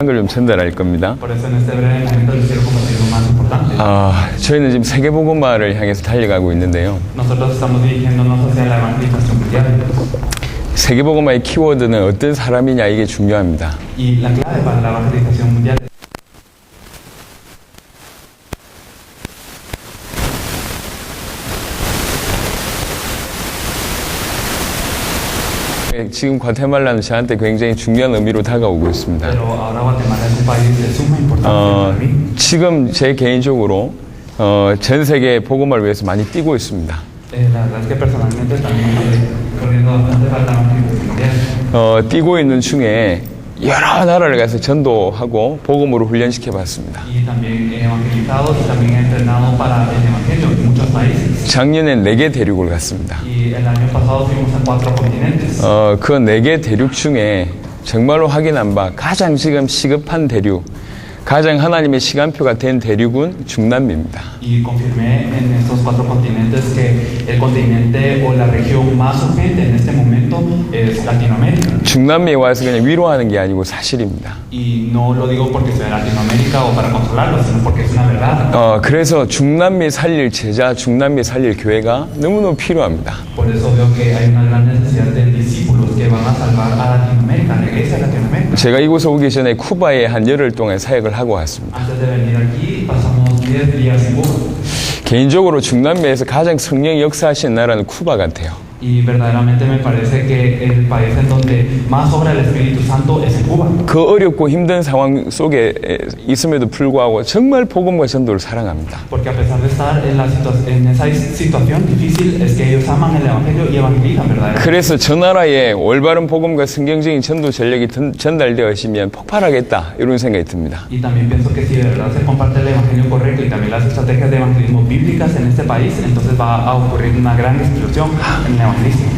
걸 좀 전달할 겁니다. Por eso en este breve momento les quiero compartir lo más importante. 저희는 지금 세계복음화를 향해서 달려가고 있는데요. Nosotros estamos dirigiéndonos hacia la evangelización mundial. 세계복음화의 키워드는 어떤 사람이냐 이게 중요합니다. Y la clave para la evangelización mundial 지금 과테말라는 저한테 굉장히 중요한 의미로 다가오고 있습니다. Pero ahora Guatemala es un país de suma importancia para mí. 지금 제 개인적으로 전 세계 복음화를 위해서 많이 뛰고 있습니다. La verdad es que personalmente también estoy corriendo bastante para la evangelización mundial. 뛰고 있는 중에 여러 나라를 가서 전도하고 복음으로 훈련시켜 봤습니다. Y también he evangelizado y también he entrenado para el evangelio en muchos países. 작년에 4개 대륙을 갔습니다. Y el año pasado fuimos a 4 continentes. 그 4개 대륙 중에 정말로 확인한 바 가장 지금 시급한 대륙, 가장 하나님의 시간표가 된 대륙은 중남미입니다. Y confirmé en estos 4 continentes que el continente o la región más urgente en este momento es Latinoamérica. 중남미에 와서 그냥 위로하는 게 아니고 사실입니다. Y no lo digo porque soy de Latinoamérica o para consolarlo, sino porque es una verdad. 그래서 중남미 살릴 제자, 중남미 살릴 교회가 너무너무 필요합니다. Por eso veo que hay una gran necesidad de discípulos que van a salvar a Latinoamérica, a la iglesia de Latinoamérica. 제가 이곳에 오기 전에 쿠바에 한 열흘 동안 사역을 하고 왔습니다. Antes de venir aquí pasamos 10 días en Cuba. 개인적으로 중남미에서 가장 성령이 역사하시는 나라는 쿠바 같아요. Y verdaderamente me parece que el país en donde más obra el Espíritu Santo es en Cuba. 그 어렵고 힘든 상황 속에 있음에도 불구하고 정말 복음과 전도를 사랑합니다. Porque a pesar de estar en esa situación difícil, es que ellos aman el Evangelio y evangelizan verdaderamente. 그래서 저 나라에 올바른 복음과 성경적인 전도 전략이 전달되어지면 폭발하겠다 이런 생각이 듭니다. Y también pienso que si de verdad se comparte el Evangelio correcto y también las estrategias de evangelismo bíblicas en este país, entonces va a ocurrir una gran explosión en el evangelismo.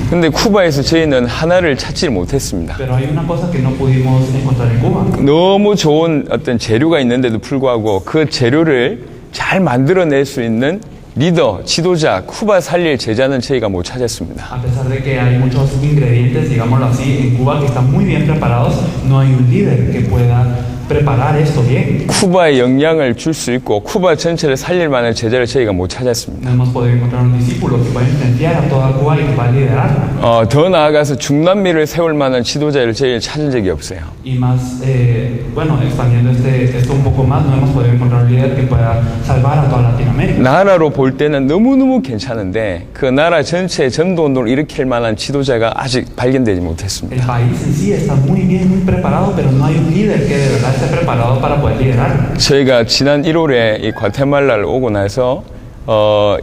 근데 쿠바에서 저희는 하나를 찾지 못했습니다. Pero hay una cosa que no pudimos encontrar en Cuba. 너무 좋은 어떤 재료가 있는데도 불구하고 그 재료를 잘 만들어낼 수 있는 리더, 지도자, 쿠바 살릴 제자는 저희가 못 찾았습니다. A pesar de que hay muchos ingredientes, digámoslo así, en Cuba que están muy bien preparados, no hay un líder que pueda preparar esto bien. 쿠바에 영향을 줄 수 있고 쿠바 전체를 살릴 만한 제자를 저희가 못 찾았습니다. No hemos podido encontrar un discípulo que pueda influenciar a toda Cuba y que va a liderarla. 더 나아가서 중남미를 세울 만한 지도자를 저희가 찾은 적이 없어요. Y más, bueno, expandiendo esto un poco más, no hemos podido encontrar un líder que pueda salvar a toda Latinoamérica. 나라로 볼 때는 너무너무 괜찮은데 그 나라 전체의 전도운동을 일으킬 만한 지도자가 아직 발견되지 El 못했습니다. país en sí está muy bien, muy preparado, pero no hay un líder que de verdad esté preparado para poder liderar. 저희가 지난 1월에 이 과테말라를 오고 나서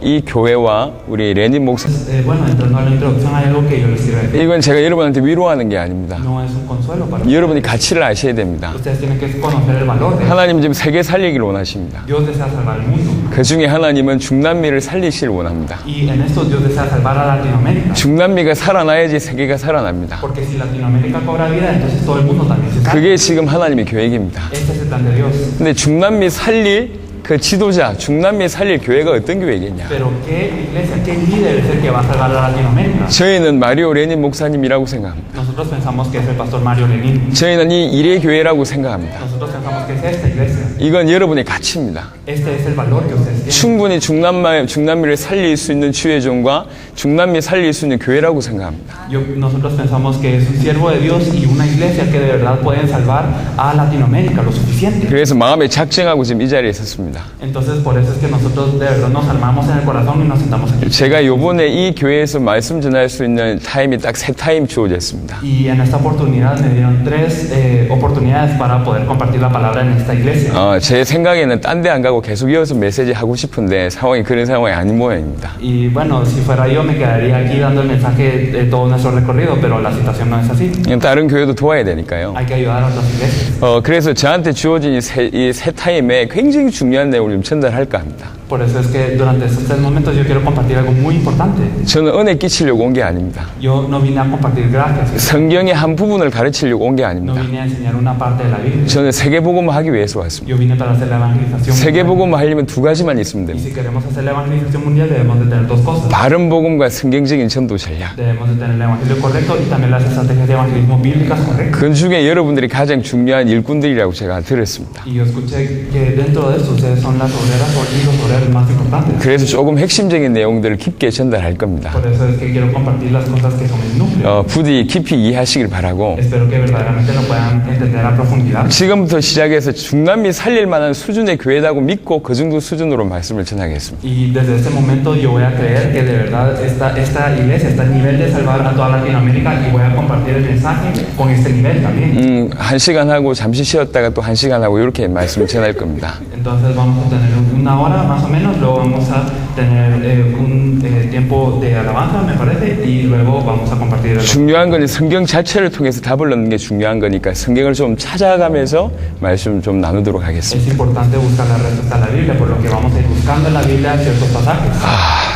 이 교회와 우리 레닌 목사 Bueno, entrando a la introducción hay algo que yo les quiero decir. 이건 제가 여러분한테 위로하는 게 아닙니다. No es un consuelo para 여러분이 가치를 아셔야 됩니다. ustedes. Tienen que conocer el valor de 하나님 지금 세계 살리기를 원하십니다. Dios desea salvar el mundo. 그 중에 하나님은 중남미를 살리시길 원합니다. Y en esto Dios desea salvar a Latinoamérica. 중남미가 살아나야지 세계가 살아납니다. Porque si Latinoamérica cobra vida, entonces todo el mundo también se salva. 그게 지금 하나님의 계획입니다. Este es el plan de Dios. 근데 중남미 살릴 그 지도자, 중남미 살릴 교회가 어떤 교회겠냐? Pero ¿qué iglesia, qué líder es el que va a salvar a Latinoamérica? 저희는 마리오 레닌 목사님이라고 생각합니다. Nosotros pensamos que es el pastor Mario Lenin. 저희는 이 일의 교회라고 생각합니다. Nosotros pensamos que es esta iglesia. 이건 여러분의 가치입니다. Este es el valor que ustedes tienen. 충분히 중남미를 살릴 수 있는 주의종과 중남미 살릴 수 있는 교회라고 생각합니다. Nosotros pensamos que es un siervo de Dios y una iglesia que de verdad pueden salvar a Latinoamérica lo suficiente. 그래서 마음에 작정하고 지금 이 자리에 있었습니다. Entonces por eso es que nosotros de verdad nos armamos en el corazón y nos sentamos aquí. 제가 요번에 이 교회에서 말씀 전할 수 있는 타임이 딱 3타임 주어졌습니다. Y en esta oportunidad me dieron 3 oportunidades para poder compartir la palabra en esta iglesia. 제 생각에는 딴 데 안 가고 계속 이어서 메시지 하고 싶은데 상황이 그런 상황이 아닌 모양입니다. Y bueno, si fuera yo me quedaría aquí dando el mensaje de todo nuestro recorrido, pero la situación no es así. 다른 교회도 도와야 되니까요. Hay que ayudar a otras iglesias. 그래서 저한테 주어진 이 세 타임에 굉장히 중요한 내용을 좀 전달할까 합니다. Por eso es que durante estos 3 momentos yo quiero compartir algo muy importante. 저는 은혜 끼치려고 온 게 아닙니다. Yo no vine a compartir gracias. 성경의 한 부분을 가르치려고 온 게 No 아닙니다. vine a enseñar una parte de la Biblia. 저는 세계복음을 하기 위해서 왔습니다. Yo vine para hacer la evangelización. 세계복음을 하려면 2가지만 있으면 Y 됩니다. si queremos hacer la evangelización mundial debemos de tener 2 cosas. 바른 복음과 성경적인 전도 전략. Debemos de tener el evangelio correcto y también las estrategias de evangelismo bíblicas correctas. 그 중에 여러분들이 가장 중요한 일꾼들이라고 제가 들었습니다. Y yo escuché que dentro de eso ustedes son las obreras y los obreros más importantes. 그래서 조금 핵심적인 내용들을 깊게 전달할 겁니다. Por eso es que quiero compartir las cosas que son el núcleo. 부디 깊이 이해하시길 바라고 Espero que verdaderamente lo puedan entender a profundidad. 지금부터 시작해서 중남미 살릴 만한 수준의 교회라고 믿고 그 정도 수준으로 말씀을 전하겠습니다. Y desde este momento yo voy a creer que de verdad esta iglesia está al nivel de salvar a toda Latinoamérica y voy a compartir el mensaje con este nivel también. 1시간 하고 잠시 쉬었다가 또 1시간 하고 이렇게 말씀을 전할 겁니다. Entonces vamos a tener una hora más o menos, luego vamos a tener un tiempo de alabanza, me parece, y luego vamos a compartir el... 중요한 건 성경 자체를 통해서 답을 얻는 게 중요한 거니까 성경을 좀 찾아가면서 말씀 좀 나누도록 하겠습니다. Es importante buscar la respuesta a la Biblia, por lo que vamos a ir buscando en la Biblia ciertos pasajes.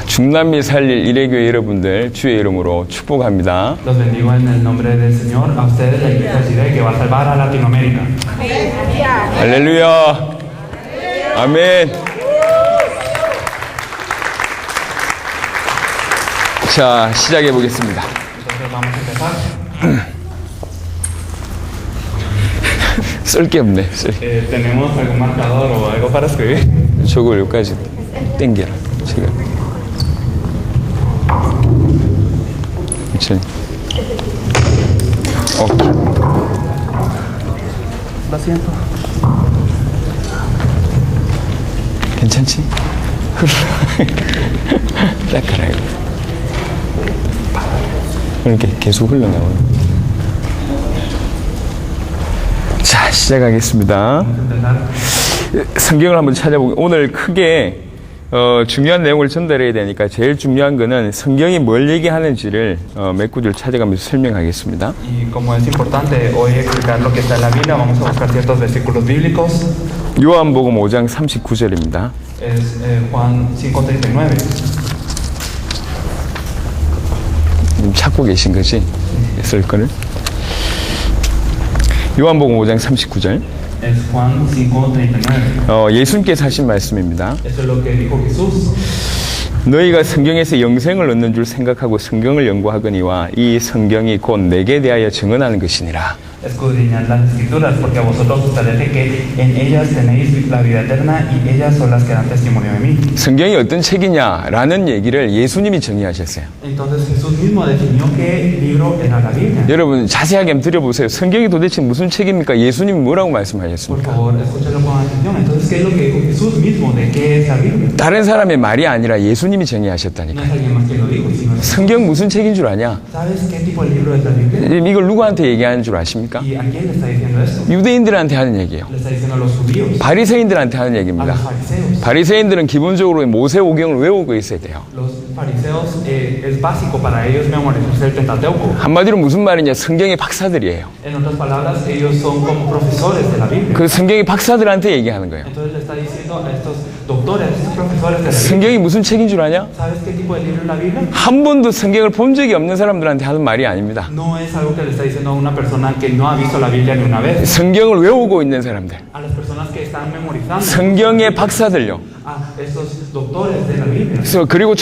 중남미 살릴 일회교회 여러분들 주의 이름으로 축복합니다. Los bendigo en el nombre del Señor, a ustedes la iglesia Chile que va a salvar a Latinoamérica. 할렐루야. 아멘. 자, 시작해 보겠습니다. Entonces vamos a empezar. 쓸 게 없네. ¿Tenemos algún marcador o algo para escribir? 저걸 여기까지 땡겨라. 제가. 그치. 오케이. Lo siento. 괜찮지? 닦아라 이거. 이렇게 계속 흘러나와요. 자, 시작하겠습니다. 성경을 한번 찾아보고 오늘 크게 중요한 내용을 전달해야 되니까 제일 중요한 거는 성경이 뭘 얘기하는지를 몇 구절 찾아가면서 설명하겠습니다. Y como es importante hoy explicar lo que está en la Biblia, vamos a buscar ciertos versículos bíblicos. 요한복음 5장 39절입니다. Es Juan 5:39. 찾고 계신 거지? 쓸 거를. 요한복음 5장 39절. Es Juan 5:39. 예수님께서 하신 말씀입니다. Eso es lo que dijo Jesús. 너희가 성경에서 영생을 얻는 줄 생각하고 성경을 연구하거니와 이 성경이 곧 내게 대하여 증언하는 것이니라. Escudriñad las escrituras, porque a vosotros os parece que en ellas tenéis la vida eterna y ellas son las que dan testimonio de mí. 성경이 어떤 책이냐라는 얘기를 예수님이 정의하셨어요. Entonces Jesús mismo definió qué libro era la Biblia. 여러분 자세하게 한번 들어보세요. 성경이 도대체 무슨 책입니까? 예수님이 뭐라고 Por 말씀하셨습니까? favor, escúchalo con atención. Entonces, ¿qué es lo que dijo Jesús mismo de qué es la Biblia? 다른 사람의 말이 아니라 예수님이 No 정의하셨다니까. es alguien más que lo dijo, sino 성경 무슨 책인 줄 아냐? ¿sabes qué tipo de libro es la Biblia? 이걸 누구한테 얘기하는 줄 아십니까? ¿Y a quién le está diciendo esto? 유대인들한테 하는 얘기예요. Le está diciendo a los judíos, 바리새인들한테 하는 a 얘기입니다. los fariseos. 바리새인들은 기본적으로 모세오경을 외우고 있어야 돼요. Los fariseos es básico para ellos memorizarse el Pentateuco. 한마디로 무슨 말이냐? 성경의 박사들이에요. En otras palabras, ellos son como profesores de la Biblia. 그 성경의 박사들한테 얘기하는 거예요. Entonces le está diciendo a estos doctores, a estos profesores de la Biblia, 성경이 무슨 책인 줄 아냐? ¿sabes qué tipo de libro es la Biblia? 한 번도 성경을 본 적이 없는 사람들한테 하는 말이 아닙니다. No es algo que le está diciendo a una persona que no ha visto la Biblia ni una vez. 성경을 외우고 있는 사람들. A las personas que están memorizando. 성경의 박사들요. A estos doctores de la Biblia. 그래서 그리고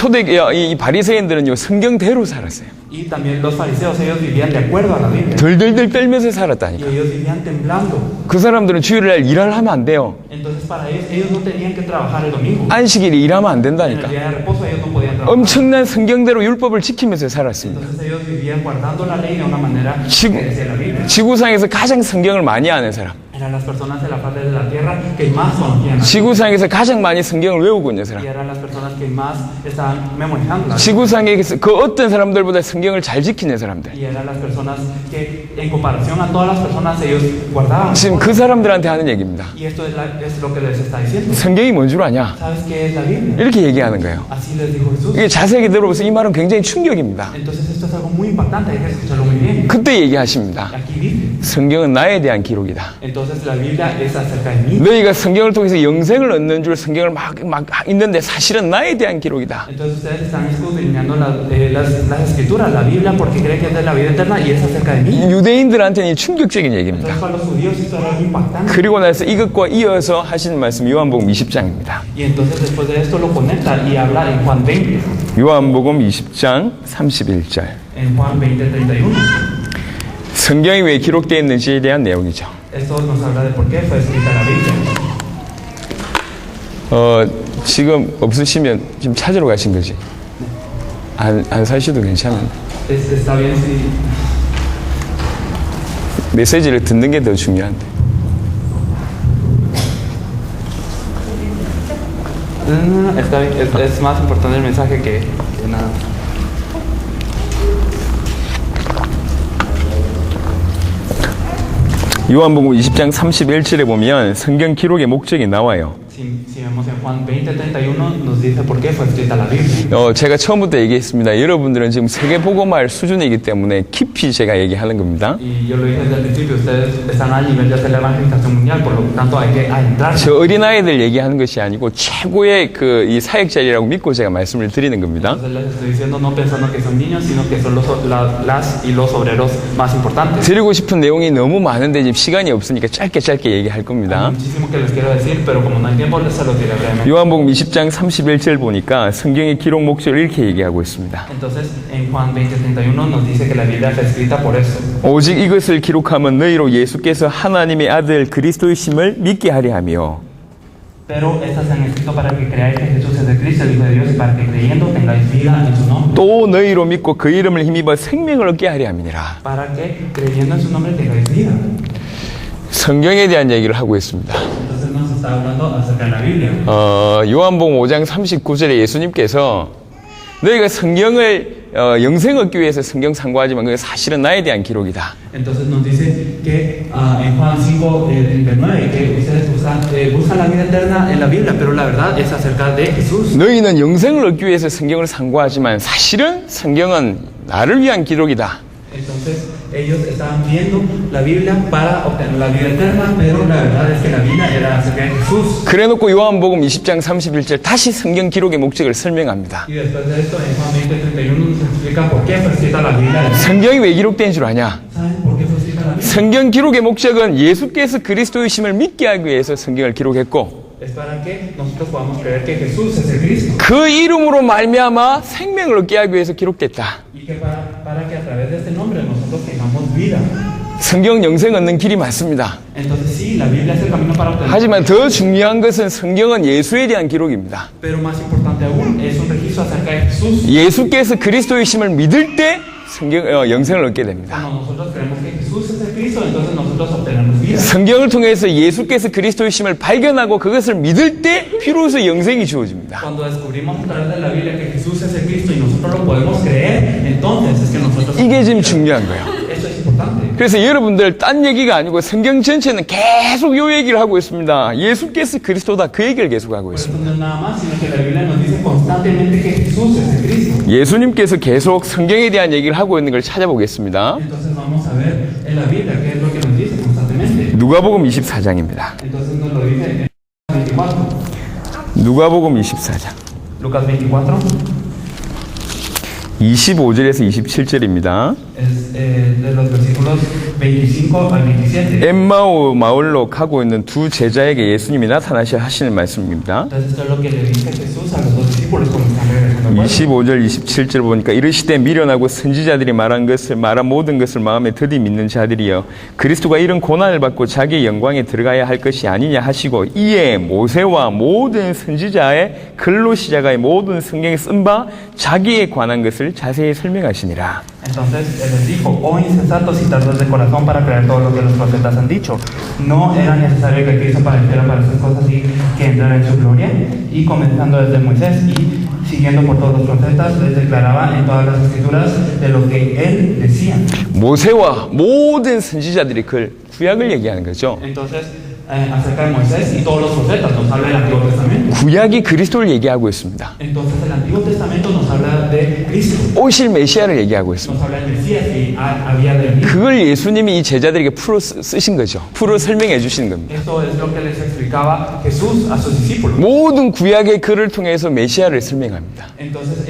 이 바리새인들은요 성경대로 살았어요. Y también los fariseos, ellos vivían de acuerdo a la Biblia. 덜덜덜 떨면서 Y 살았다니까. ellos vivían temblando. 그 사람들은 주일날 일을 하면 안 돼요. Entonces para ellos no tenían que trabajar el domingo. 안식일이 일하면 안 En el 된다니까. día de reposo ellos no podían trabajar. 엄청난 성경대로 율법을 지키면서 살았습니다. Entonces ellos vivían guardando la ley de una manera 지구- que decía la Biblia. 지구상에서 가장 성경을 많이 아는 사람. Eran las personas de la faz de la tierra que más conocían. 지구상에서 가장 많이 성경을 외우고 있는 사람. Y eran las personas que más estaban memorizando la Biblia. 지구상에서 그 어떤 사람들보다 성경을 잘 지키는 사람들. Y eran las personas que en comparación a todas las personas ellos guardaban. 지금 그 사람들한테 하는 얘기입니다. Y esto es lo que les está diciendo. 성경이 뭔 줄 아냐? ¿Sabes qué es la Biblia? 이렇게 얘기하는 거예요. Así les dijo Jesús. 이게 자세히 들어보세요. 이 말은 굉장히 충격입니다. Entonces esto es algo muy impactante, hay que escucharlo muy bien. 그때 얘기하십니다. Aquí dice, 성경은 나에 대한 기록이다. entonces Entonces la Biblia es acerca de mí. 너희가 성경을 통해서 영생을 얻는 줄 성경을 막 읽는데 사실은 나에 대한 기록이다. Entonces ustedes están escudriñando las escrituras, la Biblia, porque creen que es de la vida eterna y es acerca de mí. 유대인들한테는 이 충격적인 얘기입니다. Entonces para los judíos esto era algo impactante. 그리고 나서 이것과 이어서 하시는 말씀 요한복음 20장입니다. Y entonces después de esto lo conecta y habla en Juan 20. 요한복음 20장 31절. En Juan 20:31. 성경이 왜 기록되어 있는지에 대한 내용이죠. Esto nos habla de por qué fue escrita la Biblia. 지금 없으시면 지금 찾으러 가신 거지. 안 사셔도 괜찮은데. Está bien si 메시지를 듣는 게 더 중요한데. está bien, es más importante el mensaje que nada. 요한복음 20장 31절에 보면 성경 기록의 목적이 나와요. Si vemos en Juan 20:31 nos dice por qué fue escrita la Biblia. 제가 처음부터 얘기했습니다. 여러분들은 지금 세계복음화할 수준이기 때문에 깊이 제가 얘기하는 겁니다. Y yo lo dije desde el principio, ustedes están al nivel de hacer la evangelización mundial, por lo tanto hay que adentrar. 저 어린아이들 얘기하는 것이 아니고 최고의 이 사역자리라고 믿고 제가 말씀을 드리는 겁니다. Entonces les estoy diciendo no pensando que son niños, sino que son las y los obreros más importantes. 드리고 싶은 내용이 너무 많은데 지금 시간이 없으니까 짧게 얘기할 겁니다. Hay muchísimo que les quiero decir, pero como no hay tiempo, les se lo diré brevemente. 요한복음 20장 31절 보니까 성경의 기록 목적을 이렇게 얘기하고 있습니다. Entonces, en Juan 20:31 nos dice que la Biblia fue escrita por eso. 오직 이것을 기록하면 너희로 예수께서 하나님의 아들 그리스도이심을 믿게 하려 하며 Pero estas se han escrito para que creáis que Jesús es el Cristo, el Hijo de Dios, y para que creyendo tengáis vida en su nombre. 또 너희로 믿고 그 이름을 힘입어 생명을 얻게 하려 함이니라. Para que creyendo en su nombre tengáis vida. 성경에 대한 얘기를 하고 있습니다. Entonces nos está hablando acerca de la Biblia. 요한복음 5장 39절에 예수님께서 너희가 성경을 영생 얻기 위해서 성경 상고하지만 그게 사실은 나에 대한 기록이다. Entonces nos dice que en Juan 5:39 que ustedes buscan la vida eterna en la Biblia, pero la verdad es acerca de Jesús. 너희는 영생을 얻기 위해서 성경을 상고하지만 사실은 성경은 나를 위한 기록이다. Entonces ellos estaban viendo la Biblia para obtener la vida eterna, pero la verdad es que la Biblia era acerca de Jesús. 그래놓고 요한복음 20장 31절 다시 성경 기록의 목적을 설명합니다. Y después de esto en Juan 20:31 nos explica por qué fue escrita la Biblia. 성경이 왜 기록된 줄 아냐? ¿Saben por qué fue escrita la Biblia? 성경 기록의 목적은 예수께서 그리스도이심을 믿게 하기 위해서 성경을 기록했고 Es para que nosotros podamos creer que Jesús es el Cristo. 그 이름으로 말미암아 생명을 얻게 하기 위해서 기록됐다. Y que para que a través de este nombre nosotros tengamos vida. 성경 영생 얻는 길이 맞습니다. Entonces sí, la Biblia es el camino para obtener. 하지만 더 중요한 것은 성경은 예수에 대한 기록입니다. Pero más importante aún es un registro acerca de Jesús. 예수께서 그리스도이심을 믿을 때 영생을 얻게 됩니다. Cuando nosotros creemos que Jesús es el Cristo, entonces nosotros obtenemos vida. 성경을 통해서 예수께서 그리스도이심을 발견하고 그것을 믿을 때 비로소 영생이 주어집니다. Cuando descubrimos a través de la Biblia que Jesús es el Cristo y nosotros lo podemos creer, entonces es que nosotros. 이게 지금 중요한 거예요. Eso es importante. 그래서 여러분들 딴 얘기가 아니고 성경 전체는 계속 요 얘기를 하고 있습니다. 예수께서 그리스도다 그 얘기를 계속하고 Esto 있습니다. no es nada más, sino que la Biblia nos dice constantemente que Jesús es el Cristo. 예수님께서 계속 성경에 대한 얘기를 하고 있는 걸 찾아보겠습니다. Entonces vamos a ver en la Biblia qué es lo que nos dice constantemente. 누가복음 24장입니다. Entonces nos lo dice en 24. 누가복음 24장 Lucas 24 25절에서 27절입니다. es de los versículos 25 al 27. 엠마오 마을로 가고 있는 두 제자에게 예수님이 나타나셔 하시는 말씀입니다. Entonces esto es lo que le dice Jesús a los dos discípulos cuando están regresando al pueblo. 25절 27절 보니까 이르시되 미련하고 선지자들이 말한 모든 것을 마음에 드디 믿는 자들이여 그리스도가 이런 고난을 받고 자기의 영광에 들어가야 할 것이 아니냐 하시고 이에 모세와 모든 선지자의 글로 시작하여 모든 성경에 쓴 바 자기에 관한 것을 자세히 설명하시니라. Entonces él les dijo, oh insensatos y tardos de corazón para creer todo lo que los profetas han dicho. ¿No era necesario que Cristo padeciera para esas cosas y que entrara en su gloria? Y comenzando desde Moisés y siguiendo por todos los profetas, les declaraba en todas las escrituras de lo que él decía. 모세와 모든 선지자들이 그 구약을 얘기하는 거죠. Entonces, acerca de Moisés y todos los profetas nos habla del Antiguo Testamento. 구약이 그리스도를 얘기하고 있습니다. Entonces el Antiguo Testamento nos habla de Cristo. 오실 메시아를 얘기하고 있습니다. Nos habla del Mesías que que había de venir. 그걸 예수님이 이 제자들에게 풀어 쓰신 거죠. 풀어 설명해 주시는 겁니다. Esto es lo que les explicaba Jesús a sus discípulos. 모든 구약의 글을 통해서 메시아를 설명합니다. Entonces,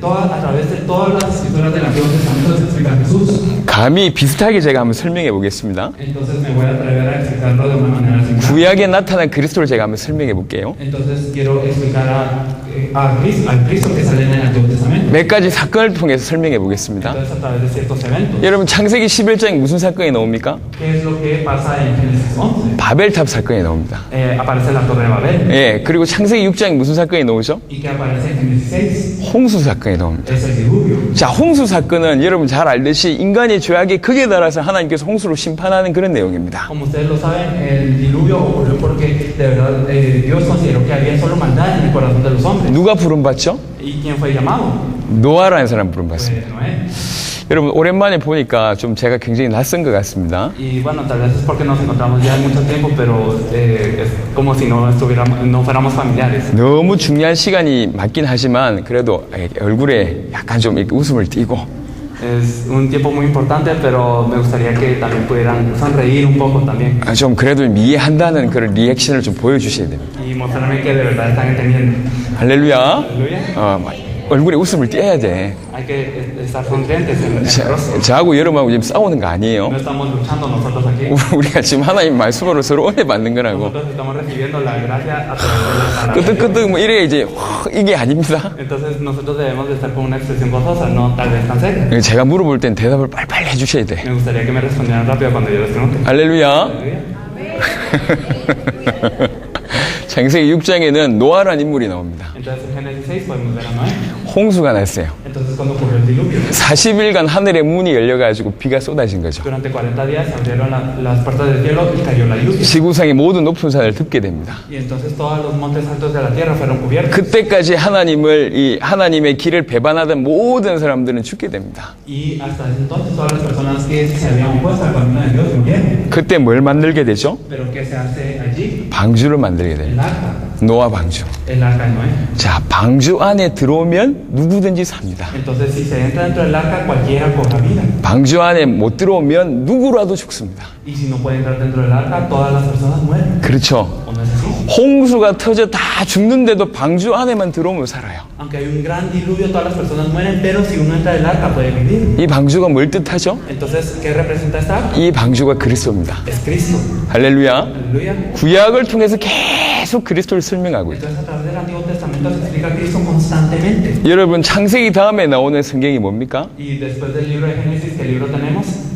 a través de todas las escrituras del Antiguo Testamento se explica Jesús. 감히 비슷하게 제가 한번 설명해 보겠습니다. Entonces me voy a atrever a explicarlo de una manera similar. 구약에 나타난 그리스도를 제가 한번 설명해 볼게요. Entonces quiero explicar al Cristo que sale en el Antiguo Testamento. 몇 가지 사건을 통해서 설명해 보겠습니다. Entonces a través de ciertos eventos. 여러분 창세기 11장에 무슨 사건이 나옵니까? ¿Qué es lo que pasa en Génesis 11? 바벨탑 사건이 나옵니다. Aparece la Torre de Babel. 예, 그리고 창세기 6장에 무슨 사건이 나오죠? ¿Y qué aparece en Génesis 6? 홍수 사건이 나옵니다. Es el diluvio. 자, 홍수 사건은 여러분 잘 알듯이 인간의 죄악의 극에 따라서 하나님께서 홍수로 심판하는 그런 내용입니다. Como ustedes lo saben, el diluvio ocurrió porque de verdad Dios consideró que había solo maldad en el corazón de los hombres. 누가 부름받죠? ¿Y quién fue llamado? 노아라는 사람 부름받습니다. Pues Noé. 여러분 오랜만에 보니까 좀 제가 굉장히 낯선 것 같습니다. Y bueno, tal vez es porque nos encontramos ya mucho tiempo, pero es como si no fuéramos familiares. 너무 중요한 시간이 맞긴 하지만 그래도 얼굴에 약간 좀 이렇게 웃음을 띠고 Es un tiempo muy importante, pero me gustaría que también pudieran sonreír un poco también. 좀 그래도 이해한다는 그런 리액션을 좀 보여주셔야 됩니다. Y mostrarme que de verdad están entendiendo. 할렐루야. Aleluya. 얼굴에 웃음을 띄어야 돼. Hay que estar sonrientes en el rostro. 저하고 여러분하고 지금 싸우는 거 아니에요. No estamos luchando nosotros aquí. 우리가 지금 하나님 말씀으로 서로 은혜 받는 거라고. Nosotros estamos recibiendo la gracia a través de la palabra. 끄덕끄덕 뭐 이래 이제 이게 아닙니다. Entonces nosotros debemos de estar con una expresión gozosa, no tal vez tan seria. 제가 물어볼 땐 대답을 빨리빨리 해주셔야 돼. Me gustaría que me respondieran rápido cuando yo les pregunte. 할렐루야. 창세기 6장에는 노아라는 인물이 나옵니다. Entonces en Génesis 6 podemos ver a Noé. 홍수가 났어요. Entonces cuando ocurrió el diluvio, 40일간 하늘의 문이 열려가지고 비가 쏟아진 거죠. durante 40 días se abrieron las puertas del cielo y cayó la lluvia. 지구상의 모든 높은 산을 덮게 됩니다. Y entonces todos los montes altos de la tierra fueron cubiertos. 그때까지 하나님의 길을 배반하던 모든 사람들은 죽게 됩니다. Y hasta entonces todas las personas que se habían opuesto al camino de Dios murieron. 그때 뭘 만들게 되죠? Pero ¿qué se hace allí? 방주를 만들게 El 됩니다. arca. 노아 방주. El arca de Noé. 자, 방주 안에 들어오면 누구든지 삽니다. Entonces si se entra dentro del arca cualquiera cobra vida. 방주 안에 못 들어오면 누구라도 죽습니다. Y si no puede entrar dentro del arca todas las personas mueren. 그렇죠. ¿O no es así? 홍수가 터져 다 죽는데도 방주 안에만 들어오면 살아요. Aunque hay un gran diluvio todas las personas mueren, pero si uno entra del arca puede vivir. 이 방주가 뭘 뜻하죠? Entonces, ¿qué representa esta arca? 이 방주가 그리스도입니다. Es Cristo. 할렐루야. Aleluya. 구약을 통해서 계속 그리스도를 설명하고 있죠. Entonces a través del Antiguo Testamento se explica a Cristo constantemente. 여러분 창세기 다음에 나오는 성경이 뭡니까? Y después del libro de Génesis, ¿qué libro tenemos?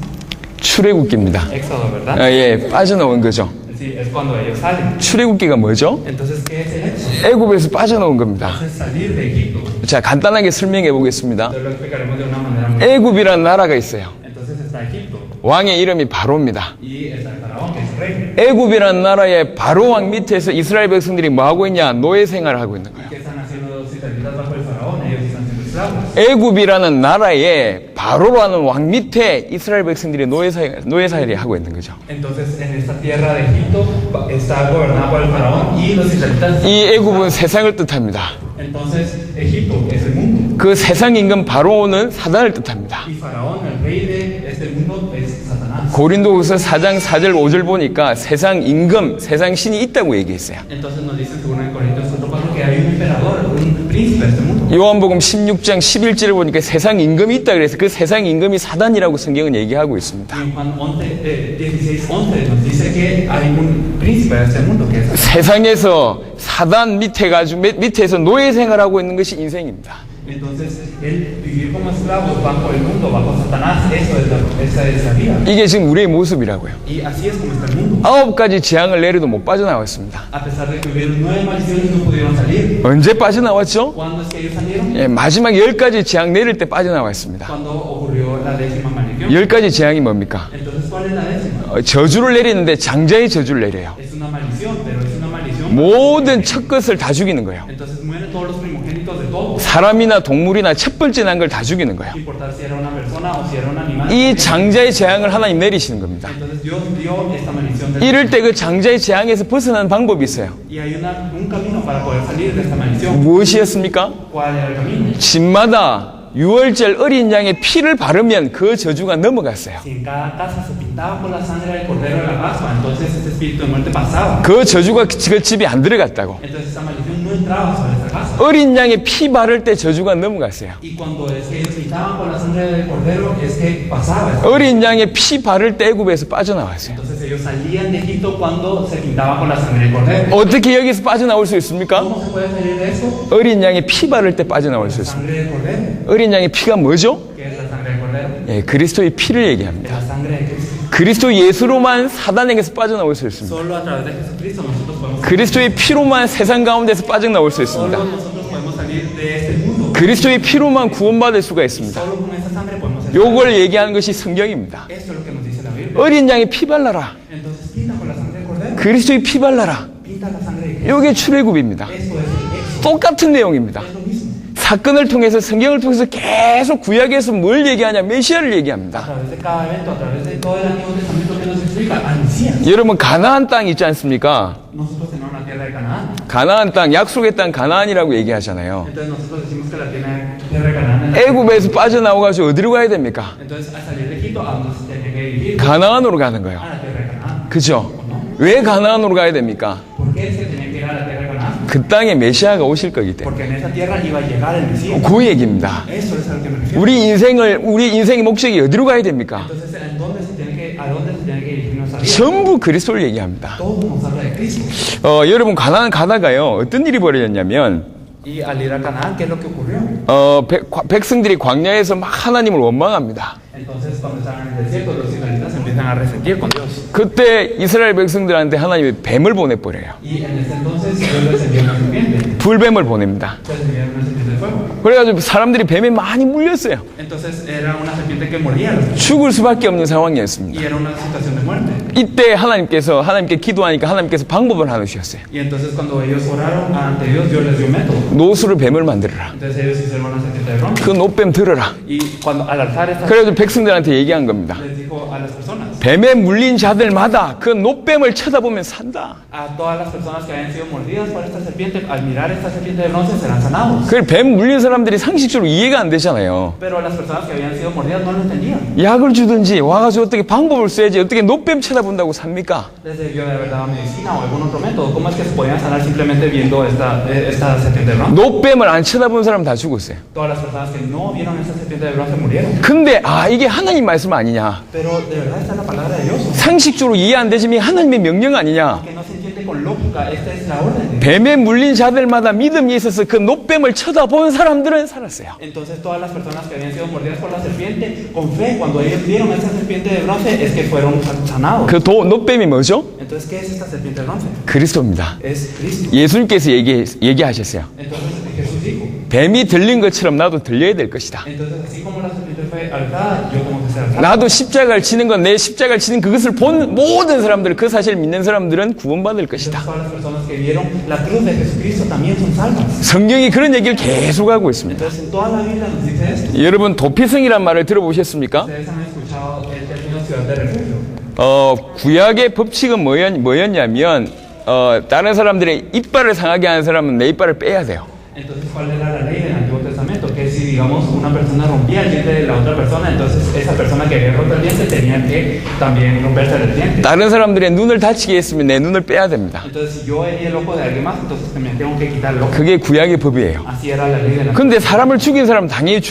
출애굽기입니다. Éxodo, ¿verdad? 예, 빠져나온 거죠. Sí, es cuando ellos salen. 출애굽기가 뭐죠? Entonces, ¿qué es el éxodo? 애굽에서 빠져나온 겁니다. Es salir de Egipto. 자, 간단하게 설명해 보겠습니다. Entonces lo explicaremos de una manera muy... 애굽이라는 나라가 있어요. Entonces está Egipto. 왕의 이름이 바로입니다. Y está el faraón, que es rey. 애굽이라는 나라의 바로 왕 밑에서 이스라엘 백성들이 뭐 하고 있냐? 노예 생활을 하고 있는 거예요. ¿Qué están haciendo los israelitas bajo el faraón? Ellos están siendo esclavos. 애굽이라는 나라의 바로라는 왕 밑에 이스라엘 백성들이 노예 생활을 하고 있는 거죠. Entonces, en esta tierra de Egipto está gobernada por el faraón y los israelitas. 이 애굽은 세상을 뜻합니다. Entonces, Egipto es el mundo. 그 세상 임금 바로는 사단을 뜻합니다. Y faraón, el rey de este mundo, es Satanás. 고린도후서 4장 4절 5절 보니까 세상 임금, 세상 신이 있다고 얘기했어요. Entonces nos dice en 2 Corintios 4:4 que hay un emperador, un príncipe de este mundo. 요한복음 16장 11절을 보니까 세상 임금이 있다 그래서 그 세상 임금이 사단이라고 성경은 얘기하고 있습니다. Y en Juan 16:11 nos dice que hay un príncipe de este mundo que es Satanás. 세상에서 사단 밑에서 노예 생활하고 있는 것이 인생입니다. Entonces, el vivir como esclavos bajo el mundo, bajo Satanás, esa es la vida. 이게 지금 우리의 모습이라고요. Y así es como está el mundo. 9가지 재앙을 내려도 못 빠져나왔습니다. A pesar de que hubieron 9 maldiciones, no pudieron salir. 언제 빠져나왔죠? ¿Cuándo es que ellos salieron? 예, 마지막 10가지 재앙 내릴 때 빠져나왔습니다. Cuando ocurrió la 10ª maldición. 10가지 재앙이 뭡니까? Entonces, ¿cuál es la 10ª? 저주를 내리는데 장자의 저주를 내려요. Es una maldición, pero es una maldición. 모든 첫 것을 다 죽이는 거예요. Entonces mueren todos los primogénitos de todo. 사람이나 동물이나 첫 번째 난 걸 다 죽이는 거예요. No importa si era una persona o si era un animal. 이 장자의 재앙을 하나님 내리시는 겁니다. Entonces Dios dio esta maldición del 이럴 때 그 장자의 재앙에서 벗어나는 방법이 있어요. Y hay un camino para poder salir de esta maldición. 무엇이었습니까? ¿Cuál era el camino? 집마다 유월절 어린 양의 피를 바르면 그 저주가 넘어갔어요. Si en cada casa se pintaba con la sangre del cordero de la Pascua, entonces ese espíritu de muerte pasaba. 그 저주가 그 집에 안 들어갔다고. Entonces esa maldición no entraba sobre esa casa. 어린 양의 피 바를 때 저주가 넘어갔어요. Y cuando es que ellos pintaban con la sangre del cordero, es que pasaba eso. 어린 양의 피 바를 때 애굽에서 빠져나왔어요. Entonces ellos salían de Egipto cuando se pintaban con la sangre del cordero. 어떻게 여기서 빠져나올 수 있습니까? ¿Cómo se puede salir de eso? 어린 양의 피 바를 때 빠져나올 수 있습니다. Sangre del cordero. 어린 양의 피가 뭐죠? ¿Qué es la sangre del cordero? 예, 그리스도의 피를 Es 얘기합니다. la sangre de Cristo. 그리스도 예수로만 사단에게서 빠져나올 수 있습니다. Solo a través de Jesucristo nosotros podemos 그리스도의 피로만 세상 가운데서 빠져나올 수 있습니다. Solo nosotros podemos salir de este mundo. 그리스도의 피로만 구원받을 수가 있습니다. Solo con esa sangre podemos salir. 요걸 얘기하는 것이 성경입니다. Esto es lo que nos dice la Biblia. 어린 양의 피 발라라. Entonces pinta con la sangre del cordero. 그리스도의 피 발라라. Pinta la sangre de Cristo. 요게 출애굽입니다. Esto es el Éxodo. 똑같은 내용입니다. Es lo mismo. 사건을 통해서 성경을 통해서 계속 구약에서 뭘 얘기하냐? 메시아를 A 얘기합니다. través de cada evento, a través de todo el Antiguo Testamento que nos explica al Mesías. 여러분 가나안 땅 있지 않습니까? Nosotros tenemos la tierra de Canaán. 가나안 땅, 약속의 땅 가나안이라고 얘기하잖아요. Entonces nosotros decimos que la tierra de Canaán es la 애굽에서 빠져나와가지고 어디로 가야 됩니까? Entonces al salir de Egipto, ¿a dónde se tiene que vivir? 가나안으로 가는 거예요. A la tierra de Canaán. 그죠? 왜 가나안으로 가야 됩니까? ¿Por qué se tenía que ir a la tierra de Canaán? 그 땅에 메시아가 오실 거기 때문에. Porque en esa tierra iba a llegar el Mesías. 그 얘기입니다. Eso es a lo que me refiero. 우리 인생의 목적이 어디로 가야 됩니까? Entonces, ¿en dónde se tiene que, ¿a dónde se tiene que dirigir nuestra vida? 전부 그리스도를 얘기합니다. Todo nos habla de Cristo. 여러분 가나안 가다가요 어떤 일이 벌어졌냐면 Y al ir a Canaán, ¿qué es lo que ocurrió? 백성들이 광야에서 막 하나님을 원망합니다. Entonces, cuando estaban en el desierto, los israelitas empiezan a resentir con Dios. 그때 이스라엘 백성들한테 하나님이 뱀을 보내버려요. Y en ese entonces, Dios les envió una serpiente. 불뱀을 보냅니다. Les envió una serpiente de fuego. 그래가지고 사람들이 뱀에 많이 물렸어요. Entonces, era una serpiente que mordía a los 죽을 수밖에 없는 상황이었습니다. y era una situación de muerte. 이때 하나님께 기도하니까 하나님께서 방법을 하나 주셨어요. Y entonces, cuando ellos oraron ante Dios, Dios les dio un método. 노수를 뱀을 만들어라. Entonces, ellos hicieron una serpiente de bronce. 그 노뱀 들어라. Y cuando al alzar esta 그래가지고 백성들한테 얘기한 겁니다. les dijo a las personas, 뱀에 물린 자들마다 그 노뱀을 쳐다보면 산다. a todas las personas que habían sido mordidas por esta serpiente, al mirar esta serpiente de bronce serán sanados. 그 뱀 물린 사람들이 상식적으로 이해가 안 되잖아요. Pero las personas que habían sido mordidas no lo entendían. 약을 주든지 와가지고 어떻게 방법을 써야지 어떻게 노뱀 쳐다본다고 삽니까? Les debió de haber dado medicina o algún otro método. ¿Cómo es que se podían sanar simplemente viendo esta serpiente de bronce? 노뱀을 안 쳐다본 사람 다 죽었어요. Todas las personas que no vieron esta serpiente de bronce murieron. 근데 이게 하나님 말씀 아니냐? Pero de verdad esta es la palabra de Dios. 상식적으로 이해 안 되지만 하나님의 명령 아니냐? Que no se entiende con lógica, esta es la orden de Dios. 뱀에 물린 자들마다 믿음이 있어서 그 노뱀을 쳐다본 사람들은 살았어요. Entonces todas las personas que habían sido mordidas por la serpiente, con fe, cuando ellos vieron esta serpiente de bronce, es que fueron sanados. 그 노뱀이 뭐죠? Entonces, ¿qué es esta serpiente de bronce? 그리스도입니다. Es Cristo. 예수님께서 얘기하셨어요. Entonces Jesús dijo, 뱀이 들린 것처럼 나도 들려야 될 것이다. entonces así como la serpiente fue alzada, yo tengo que ser alzado. 나도 십자가를 치는 건 내 십자가를 치는 그것을 본 모든 사람들, 그 사실을 믿는 사람들은 구원받을 것이다. Entonces todas las personas que vieron la cruz de Jesucristo también son salvas. 성경이 그런 얘기를 계속하고 있습니다. Entonces en toda la Biblia nos dice esto. 여러분 도피성이란 말을 들어보셨습니까? Ustedes han escuchado el término ciudad de refugio. 구약의 법칙은 뭐였냐면 다른 사람들의 이빨을 상하게 하는 사람은 내 이빨을 빼야 돼요. Entonces, ¿cuál era la ley del Antiguo Testamento? Que si, digamos, una persona rompía el diente de la otra persona, entonces esa persona que había roto el diente tenía que también romperse el diente. 다른 사람들의 눈을 다치게 했으면 내 눈을 빼야 됩니다. Entonces, si yo herí el ojo de alguien más, entonces me tengo que quitar el ojo. 그게 구약의 법이에요. Así era la ley del Antiguo. 근데 사람을 죽인 사람은 당연히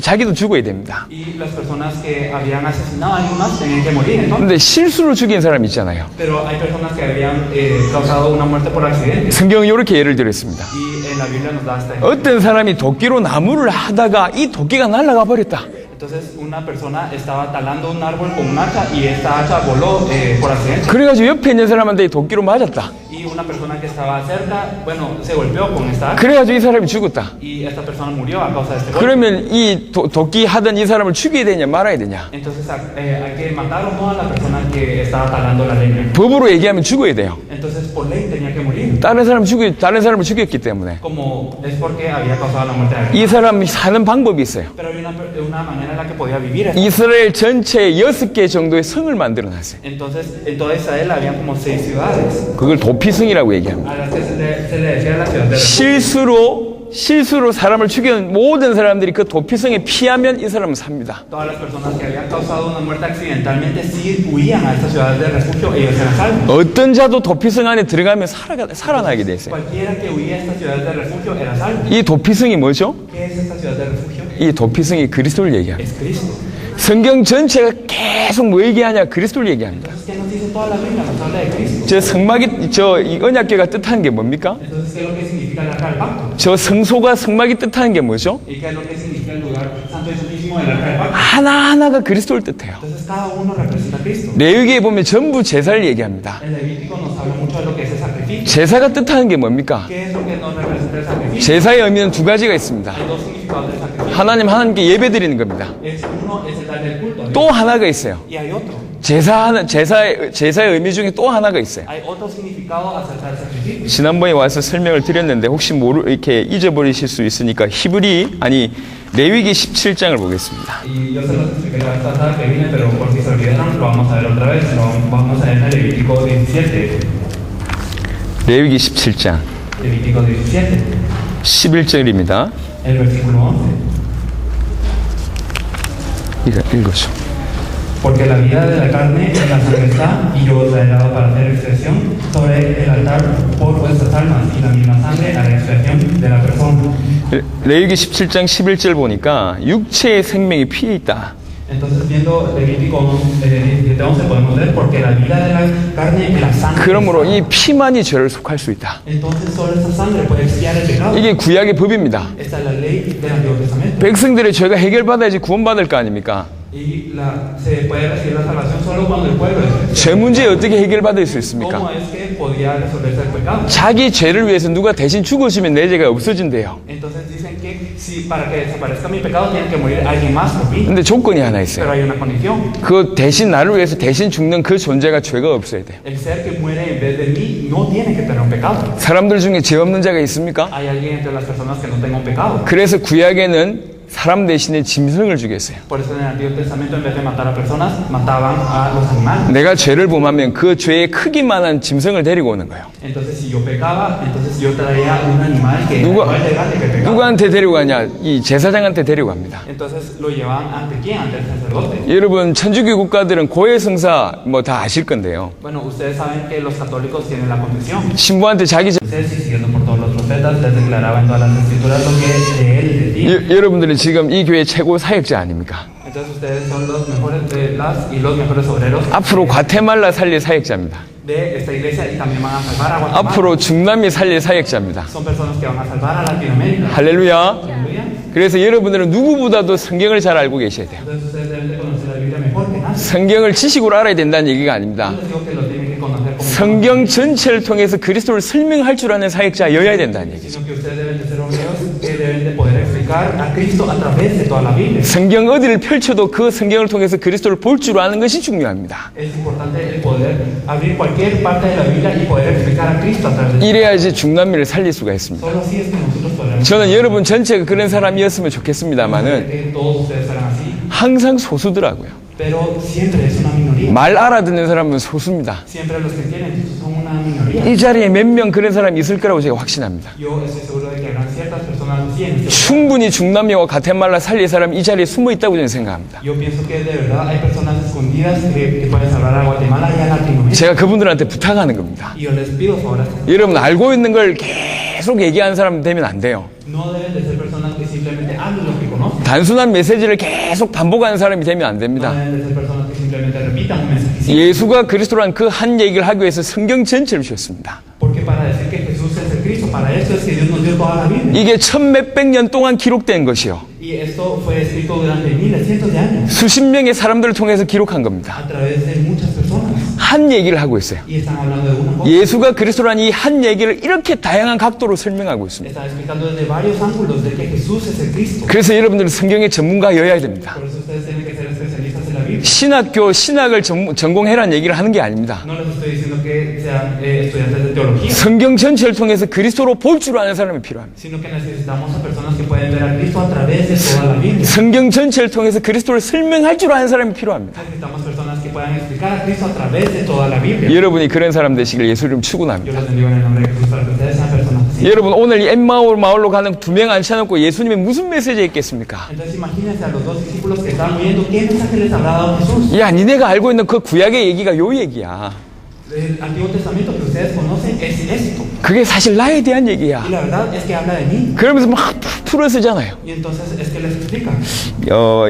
자기도 죽어야 됩니다. Y las personas que habían asesinado a alguien más tenían que morir, entonces. 근데 실수로 죽인 사람 있잖아요. Pero hay personas que habían causado una muerte por accidente. 성경은 이렇게 예를 들었습니다. Y en la Biblia nos da este ejemplo. 어떤 사람이 도끼로 나무를 하다가 이 도끼가 날아가 버렸다. Entonces, una persona estaba talando un árbol con un hacha y esta hacha voló por accidente. 그래가지고 옆에 있는 사람한테 이 도끼로 맞았다. Y una persona que estaba cerca, bueno, se golpeó con esta hacha. 그래가지고 이 사람이 죽었다. Y esta persona murió a causa de este golpe. 그러면 이 도끼 하던 이 사람을 죽여야 되냐 말아야 되냐? Entonces hay que matar o no a la persona que estaba talando la leña. 법으로 얘기하면 죽어야 돼요. Entonces por ley tenía que morir. 다른 사람을 죽였기 때문에. Como es porque había causado la muerte de alguien. 이 사람이 사는 방법이 있어요. Pero había una manera en la que podía vivir. 이스라엘 전체에 6개 정도의 성을 만들어 놨어요. Entonces en toda Israel había como 6 ciudades. 그걸 도피성이라고 얘기합니다. A las que se le decía la ciudad de refugio. 실수로 사람을 죽인 모든 사람들이 그 도피성에 피하면 이 사람은 삽니다. Todas las personas que habían causado una muerte accidentalmente, si huían a estas ciudades de refugio, ellos eran salvos. 어떤 자도 도피성 안에 들어가면 살아나게 돼 있어요. Cualquiera que huía a estas ciudades de refugio era salvo. 이 도피성이 뭐죠? ¿Qué es esta ciudad de refugio? 이 도피성이 그리스도를 얘기합니다. Es Cristo. 성경 전체가 계속 뭐 얘기하냐? 그리스도를 얘기합니다. Entonces, ¿qué nos dice toda la Biblia? Nos habla de Cristo. 저 성막이 이 언약궤가 뜻하는 게 뭡니까? Entonces, ¿qué es lo que significa el arca del pacto? 저 성소가 성막이 뜻하는 게 뭐죠? ¿Y qué es lo que significa el lugar santo y santísimo del arca del pacto? 하나하나가 그리스도를 뜻해요. Entonces, cada uno representa a Cristo. 레위기에 보면 전부 제사를 얘기합니다. El Levítico nos habla mucho de lo que es el sacrificio. 제사가 뜻하는 게 뭡니까? ¿Qué es lo que nos representa el sacrificio? 제사의 의미는 두 가지가 있습니다. Hay dos significados del sacrificio. 하나님께 예배 드리는 겁니다. Uno es el darle el culto a Dios. 또 하나가 있어요. Y hay otro. 제사의 의미 중에 또 하나가 있어요. Hay otro significado acerca del sacrificio. 지난번에 와서 설명을 드렸는데 혹시 이렇게 잊어버리실 수 있으니까 레위기 17장을 보겠습니다. Y yo se los expliqué la vez pasada que vine, pero por si se olvidaron, lo vamos a ver otra vez. Lo vamos a ver en Levítico 17. 레위기 17장 Levítico 17, 11절입니다. el versículo 11. 읽어줘. Porque la vida de la carne en la sangre está, y yo os he dado para hacer expiación sobre el altar por vuestras almas, y la misma sangre hará expiación de la persona. 레위기 17장 11절 보니까 육체의 생명이 피에 있다. Entonces, viendo Levítico 17:11, podemos ver, porque la vida de la carne en la sangre 그러므로 está. 이 피만이 죄를 속할 수 있다. Entonces, solo esta sangre puede expiar el pecado. 이게 구약의 법입니다. Esta es la ley del Antiguo Testamento. 백성들의 죄가 해결받아야지 구원받을 거 아닙니까? Y se puede recibir la salvación solo cuando el pueblo es. 죄 문제 어떻게 해결받을 수 있습니까? ¿Cómo es que podía resolverse el pecado? 자기 죄를 위해서 누가 대신 죽어주면 내 죄가 없어진대요. Entonces dicen que si para que desaparezca mi pecado tiene que morir alguien más por mí. 근데 조건이 하나 있어요. Pero hay una condición. 그 대신 나를 위해서 대신 죽는 그 존재가 죄가 없어야 돼요. El ser que muere en vez de mí no tiene que tener un pecado. 사람들 중에 죄 없는 자가 있습니까? Hay alguien entre las personas que no tenga un pecado. 그래서 구약에는 사람 대신에 짐승을 죽였어요. Por eso en el Antiguo Testamento en vez de matar a personas mataban a los animales. 내가 죄를 범하면 그 죄의 크기만한 짐승을 데리고 오는 거예요. Entonces si yo pecaba, entonces yo traía un animal que era igual de grande que el pecado. 누구한테 데리고 가냐? 이 제사장한테 데리고 갑니다. Entonces lo llevaban ante quién? Ante el sacerdote. 여러분 천주교 국가들은 고해성사 뭐 다 아실 건데요. Bueno, ustedes saben que los católicos tienen la confesión. 신부한테 자기 Ustedes, y siguiendo por todos los profetas, les declaraba en todas las escrituras lo que de él decía. 여러분들은 지금 이 교회 최고 사역자 아닙니까? Entonces ustedes son los mejores de las y los mejores obreros 앞으로 과테말라 살릴 사역자입니다. de esta iglesia y también van a salvar a Guatemala. 앞으로 중남미 살릴 사역자입니다. Son personas que van a salvar a Latinoamérica. 할렐루야. Aleluya. 그래서 여러분들은 누구보다도 성경을 잘 알고 계셔야 돼요. Entonces ustedes deben de conocer la Biblia mejor que nadie. 성경을 지식으로 알아야 된다는 얘기가 아닙니다. No les digo que lo tienen que conocer como 성경 전체를 통해서 그리스도를 설명할 줄 아는 사역자여야 된다는 얘기죠. sino que ustedes deben de ser obreros que deben de poder explicar a Cristo a través de toda la Biblia. 성경 어디를 펼쳐도 그 성경을 통해서 그리스도를 볼 줄 아는 것이 중요합니다. Es importante el poder abrir cualquier parte de la Biblia y poder explicar a Cristo a través de 이래야지 중남미를 살릴 수가 있습니다. Solo así es que nosotros podremos. 저는 여러분 전체가 그런 사람이었으면 좋겠습니다만은 Que todos ustedes serán así, 항상 소수더라고요. pero siempre es una minoría. 말 알아듣는 사람은 소수입니다. Siempre los que entienden son una minoría. 이 자리에 몇 명 그런 사람이 있을 거라고 제가 확신합니다. Yo estoy seguro de que habrán ciertas personas así en este lugar. 충분히 중남미와 가테말라 살릴 사람이 이 자리에 숨어 있다고 저는 생각합니다. Yo pienso que de verdad hay personas escondidas que pueden salvar a Guatemala y a Latinoamérica. 제가 그분들한테 부탁하는 겁니다. Y yo les pido favor a estas 여러분 알고 있는 걸 계속 얘기하는 사람 되면 안 돼요. no deben de ser personas que simplemente hablen lo que conocen. 단순한 메시지를 계속 반복하는 사람이 되면 안 No 됩니다. deben de ser personas que simplemente repitan un mensaje. 예수가 그리스도란 그 한 얘기를 하기 위해서 성경 전체를 주셨습니다. Porque para decir que Jesús es el Cristo, para eso es que Dios nos dio toda la Biblia. 이게 1100몇 년 동안 기록된 것이요. Y esto fue escrito durante miles, cientos de años 수십 명의 사람들을 통해서 기록한 겁니다. a través de muchas personas. 한 얘기를 하고 있어요. Y están hablando de una cosa. 예수가 그리스도란 이 한 얘기를 이렇게 다양한 각도로 설명하고 있습니다. Están explicando desde varios ángulos de que Jesús es el Cristo. 그래서 여러분들은 성경의 전문가여야 됩니다. Por eso ustedes tienen que ser especialistas en la Biblia. 신학을 전공해라는 얘기를 하는 게 아닙니다. No les estoy diciendo que sean estudiantes de teología, 성경 전체를 통해서 그리스도로 볼 줄 아는 사람이 필요합니다. sino que necesitamos a personas que pueden ver a Cristo a través de toda la Biblia. 성경 전체를 통해서 그리스도를 설명할 줄 아는 사람이 필요합니다. Necesitamos personas que puedan explicar a Cristo a través de toda la Biblia. 여러분이 그런 사람 되시길 예수 이름 Yo 축원합니다. les bendigo en el nombre de Jesús para que ustedes sean personas así. 여러분 오늘 이 마을로 가는 두 명 앉혀놓고 예수님이 무슨 메시지 했겠습니까? Entonces imagínense a los dos discípulos que estaban oyendo qué mensaje les habrá dado Jesús. 야, 니네가 알고 있는 그 구약의 얘기가 요 얘기야. El Antiguo Testamento que ustedes conocen es esto. 그게 사실 나에 대한 얘기야. Y la verdad es que habla de mí. 그러면서 막 풀어 쓰잖아요. Y entonces es que les explica.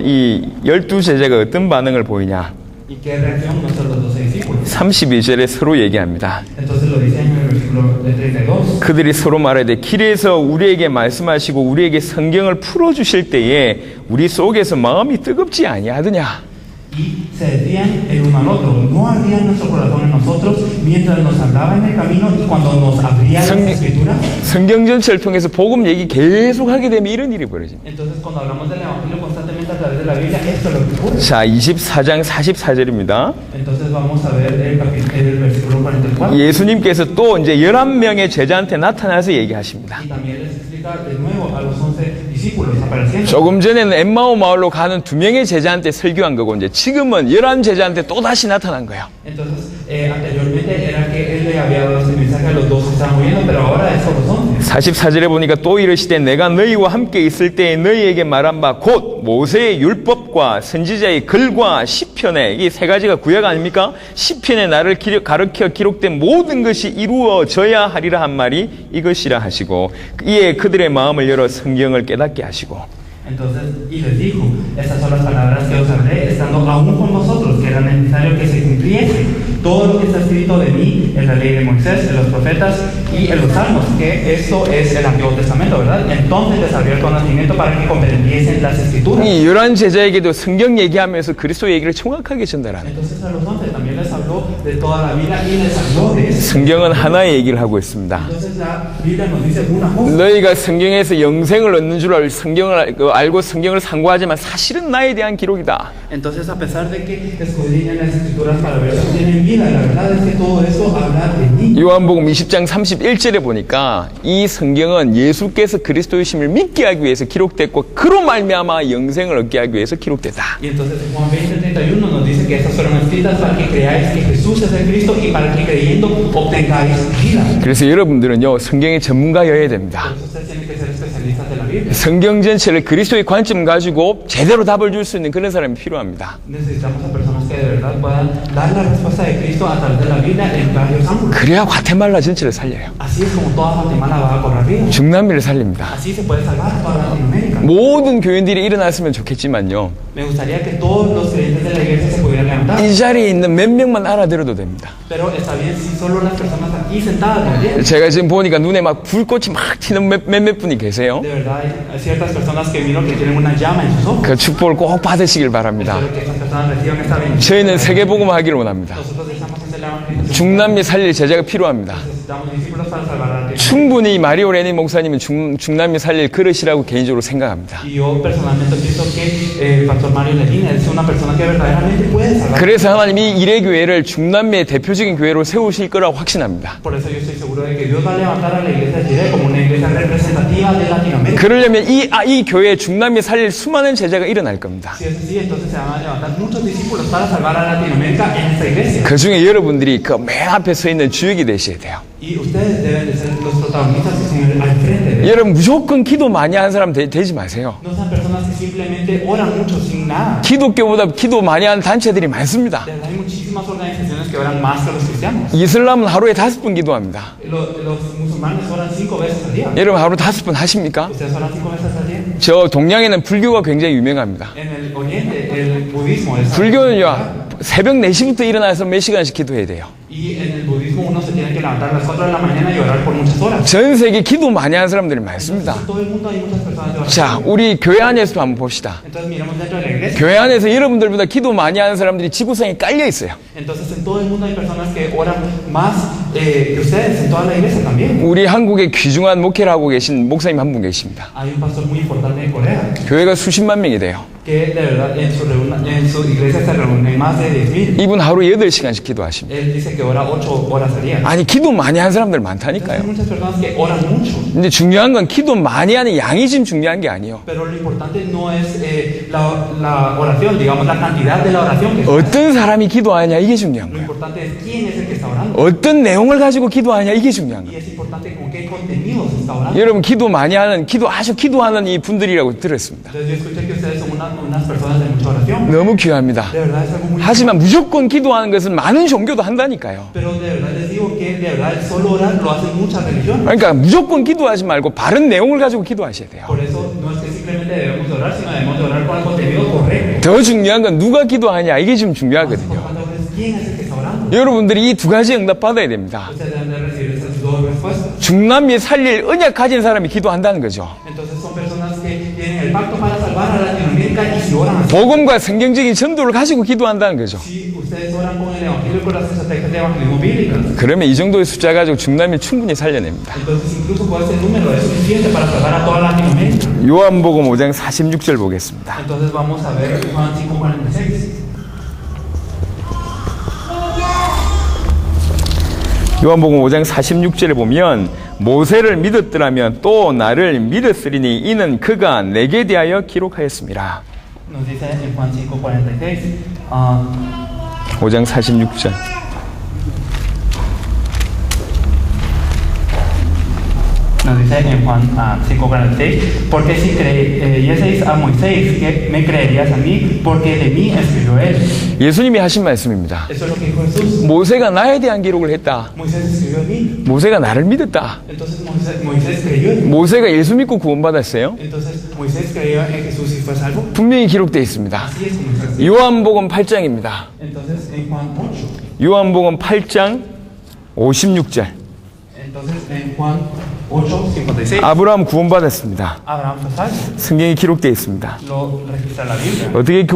이 12제자가 어떤 반응을 보이냐? ¿Y qué reacción muestran los 12 discípulos? 32절에 서로 얘기합니다. Entonces lo dice en el versículo de 32. 그들이 서로 말하되 길에서 우리에게 말씀하시고 우리에게 성경을 풀어주실 때에 우리 속에서 마음이 뜨겁지 아니하더냐? Y se decían el uno al otro, no ardía nuestro corazón en nosotros mientras nos hablaba en el camino y cuando nos abría las escrituras. 성경 전체를 통해서 복음 얘기 계속 하게 되면 이런 일이 벌어집니다. Entonces cuando hablamos del evangelio constantemente a través de la Biblia, esto es lo que ocurre. 자, 24장 44절입니다. Entonces vamos a ver el versículo 44. 예수님께서 또 이제 11명의 제자한테 나타나서 얘기하십니다. Y también les explica de nuevo a los 11 discípulos apareciendo. 조금 전에는 엠마오 마을로 가는 2명의 제자한테 설교한 거고 이제 지금은 11제자한테 또 다시 나타난 거예요. Entonces, anteriormente era que él le había dado este mensaje a los dos que estaban oyendo, pero ahora es a los 11. 44절에 보니까 또 이르시되 내가 너희와 함께 있을 때에 너희에게 말한 바 곧 모세의 율법과 선지자의 글과 시편에 이 세 가지가 구약 아닙니까? 시편에 나를 가르쳐 기록된 모든 것이 이루어져야 하리라 한 말이 이것이라 하시고 이에 그들의 마음을 열어 성경을 깨닫게 하시고 Entonces, y les dijo, estas son las palabras que os hablé, estando aún con vosotros, que era necesario que se cumpliese todo lo que está escrito de mí en la ley de Moisés, en los profetas y en los salmos, que esto es el Antiguo Testamento, ¿verdad? Entonces les abrió el conocimiento para que comprendiesen las escrituras. 이 11제자에게도 성경 얘기하면서 그리스도 얘기를 정확하게 전달하는 Entonces a los 11 también les habló de toda la Biblia y les habló de eso. 성경은 하나의 얘기를 하고 있습니다. Entonces la Biblia nos dice una cosa. 너희가 성경에서 영생을 얻는 줄 알고 성경을 상고하지만 사실은 나에 대한 기록이다. Entonces, a pesar de que escudriñan las escrituras para ver si tienen vida, la verdad es que todo eso habla de mí. 요한복음 20장 31절에 보니까 이 성경은 예수께서 그리스도이심을 믿게 하기 위해서 기록됐고 그로 말미암아 영생을 얻게 하기 위해서 기록됐다. Y entonces en Juan 20:31 nos dice que estas fueron escritas para que creáis que Jesús es el Cristo y para que creyendo obtengáis vida. 그래서 여러분들은요 성경의 전문가여야 됩니다. Por eso ustedes tienen que ser especialistas de la Biblia. 성경 전체를 그리스도의 관점 가지고 제대로 답을 줄 수 있는 그런 사람이 필요합니다. Necesitamos a personas que de verdad puedan dar la respuesta de Cristo a través de la Biblia en varios ángulos. 그래야 과테말라 전체를 살려요. Así es como toda Guatemala va a cobrar vida. 중남미를 살립니다. Así se puede salvar a toda Latinoamérica. 모든 교인들이 일어났으면 좋겠지만요. Me gustaría que todos los creyentes de la iglesia se pudieran levantar. 이 자리에 있는 몇 명만 알아들어도 됩니다. Pero está bien si solo las personas aquí sentadas lo oyen. 제가 지금 보니까 눈에 막 불꽃이 막 튀는 몇몇 분이 계세요. De verdad hay ciertas personas que vieron que tienen una llama en sus ojos. 그 축복을 꼭 받으시길 바랍니다. Espero que estas personas reciban esta bendición. 저희는 세계복음을 하기를 원합니다. Nosotros deseamos hacer la evangelización. 중남미 살릴 제자가 필요합니다. Necesitamos discípulos para salvar a la tierra. 충분히 마리오 레니 목사님은 중남미 살릴 그릇이라고 개인적으로 생각합니다. Y yo personalmente pienso que el pastor Mario Lenin es una persona que verdaderamente puede salvar. 그래서 하나님이 이래 교회를 중남미의 대표적인 교회로 세우실 거라고 확신합니다. Por eso yo estoy seguro de que Dios va a levantar a la iglesia de Chile como una iglesia representativa de Latinoamérica. 그러려면 이 교회에 중남미 살릴 수많은 제자가 일어날 겁니다. Si es así, entonces se van a levantar muchos discípulos para salvar a Latinoamérica en esta iglesia. 그 중에 여러분들이 그 맨 앞에 서 있는 주역이 되셔야 돼요. Y ustedes deben de ser los protagonistas que estén al frente de. 여러분 무조건 기도 많이 하는 사람 되지 마세요. No sean personas que simplemente oran mucho sin nada. 기독교보다 기도 많이 하는 단체들이 많습니다. De verdad, hay muchísimas organizaciones que oran más que los cristianos. 이슬람은 하루에 5번 기도합니다. Los musulmanes oran 5 veces al día. 여러분 하루 5번 하십니까? ¿Ustedes oran 5 veces al día? 저 동양에는 불교가 굉장히 유명합니다. En el oriente, el budismo es. 불교는요 새벽 4시부터 일어나서 몇 시간씩 기도해야 돼요. Y en el budismo uno se tiene que levantar a las 4 de la mañana y orar por muchas horas. 전 세계 기도 많이 하는 사람들이 많습니다. En todo el mundo hay muchas personas de oración. 자, 우리 교회 안에서도 한번 봅시다. Entonces miremos dentro de la iglesia. 교회 안에서 여러분들보다 기도 많이 하는 사람들이 지구상에 깔려 있어요. Entonces en todo el mundo hay personas que oran más que ustedes en toda la iglesia también. 우리 한국에 귀중한 목회를 하고 계신 목사님 한 분 계십니다. Hay un pastor muy importante en Corea 교회가 수십만 명이 돼요. que de verdad en su iglesia se reúnen más de 10,000. 이분 하루 8시간씩 기도하십니다. Él dice que ora 8 horas al día. 아니 기도 많이 한 사람들 Hay 많다니까요. muchas personas que oran mucho. 근데 중요한 건 기도 많이 하는 양이 지금 중요한 게 아니에요. Pero lo importante no es la oración, digamos la cantidad de la oración que 어떤 사람이 기도하냐 이게 중요한 lo 거예요. importante es quién es el que está orando. 어떤 내용을 가지고 기도하냐 이게 중요한 Y 거예요. es importante con qué contenido se está orando. 여러분 기도 많이 하는 아주 기도하는 이 분들이라고 들었습니다. Entonces yo escuché que ustedes son unas personas de mucha oración. 너무 귀합니다. De verdad es algo muy 하지만 무조건 기도하는 것은 많은 종교도 한다니까요. Pero de verdad les digo que de verdad solo orar lo hacen muchas religiones. 그러니까 무조건 기도하지 말고 바른 내용을 가지고 기도하셔야 돼요. Por eso no es que simplemente debemos de orar, sino debemos de orar con el contenido correcto. 더 중요한 건 누가 기도하냐 이게 지금 중요하거든요. Cuando es quién es el que está orando. 여러분들이 이 두 가지 응답 받아야 됩니다. Ustedes deben de recibir esas dos respuestas. 중남미 살릴 언약 가진 사람이 기도한다는 거죠. Entonces son personas que tienen el pacto para salvar a Latinoamérica y si oran así. 복음과 성경적인 전도를 가지고 기도한다는 거죠. Si ustedes oran con el evangelio y con las estrategias de evangelismo bíblicas. 그러면 이 정도의 숫자 가지고 중남미 충분히 살려냅니다. Entonces incluso con ese número es suficiente para salvar a toda Latinoamérica. 요한복음 5장 46절 보겠습니다. Entonces vamos a ver Juan 5:46. 요한복음 5장 46절에 보면 모세를 믿었더라면 또 나를 믿었으리니 이는 그가 내게 대하여 기록하였습니다. Nos dice en Juan 5:46. 5장 46절. Nos dice en Juan 5:46, porque si creyeseis a Moisés, que me creerías a mí, porque de mí escribió él. 예수님이 하신 말씀입니다. Eso es lo que dijo Jesús. 모세가 나에 대한 기록을 했다. Moisés escribió en mí. 모세가 나를 믿었다. Entonces Moisés creyó en mí. 모세가 예수 믿고 구원받았어요. Entonces Moisés creyó en Jesús y fue salvo. 분명히 기록되어 있습니다. Así es como está escrito. 요한복음 8장입니다. Entonces en Juan 8. 요한복음 8장 56절. Entonces en Juan 8:56. 아브라함 구원받았습니다. Abraham fue salvo. 성경에 기록되어 있습니다. Lo registra la Biblia. 어떻게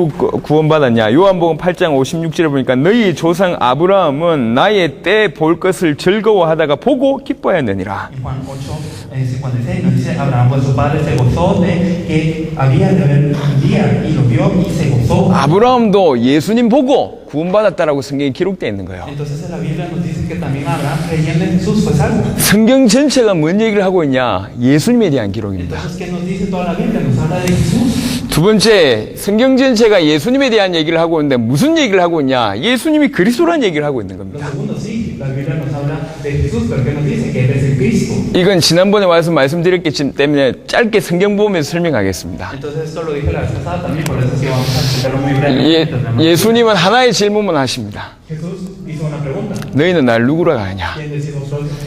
구원받았냐? 요한복음 8장 56절에 보니까 너희 조상 아브라함은 나의 때 볼 것을 즐거워하다가 보고 기뻐하였느니라. En Juan 8:56 nos dice Abraham, pues su padre se gozó de que había de ver un día y lo vio y se gozó. 아브라함도 예수님 보고 구원받았다라고 성경에 기록되어 있는 거예요. Entonces en la Biblia nos dice que también Abraham creyendo en Jesús fue salvo. 성경 전체가 뭔 얘기를 하고 있냐? 예수님에 대한 기록입니다. Entonces ¿qué nos dice toda la Biblia? Nos habla de Jesús. 두 번째, 성경 전체가 예수님에 대한 얘기를 하고 있는데 무슨 얘기를 하고 있냐? 예수님이 그리스도라는 얘기를 하고 있는 Lo 겁니다. segundo, sí, la Biblia nos habla de Jesús, pero ¿qué nos dice? Que Él es el Cristo. 이건 지난번에 와서 말씀드렸기 때문에 짧게 성경 보면서 설명하겠습니다. Entonces esto lo dije la vez pasada también, por eso sí vamos a explicarlo muy brevemente. 예수님은 하나의 질문만 하십니다. Jesús hizo una pregunta. 너희는 날 누구라고 하냐? ¿Quién decís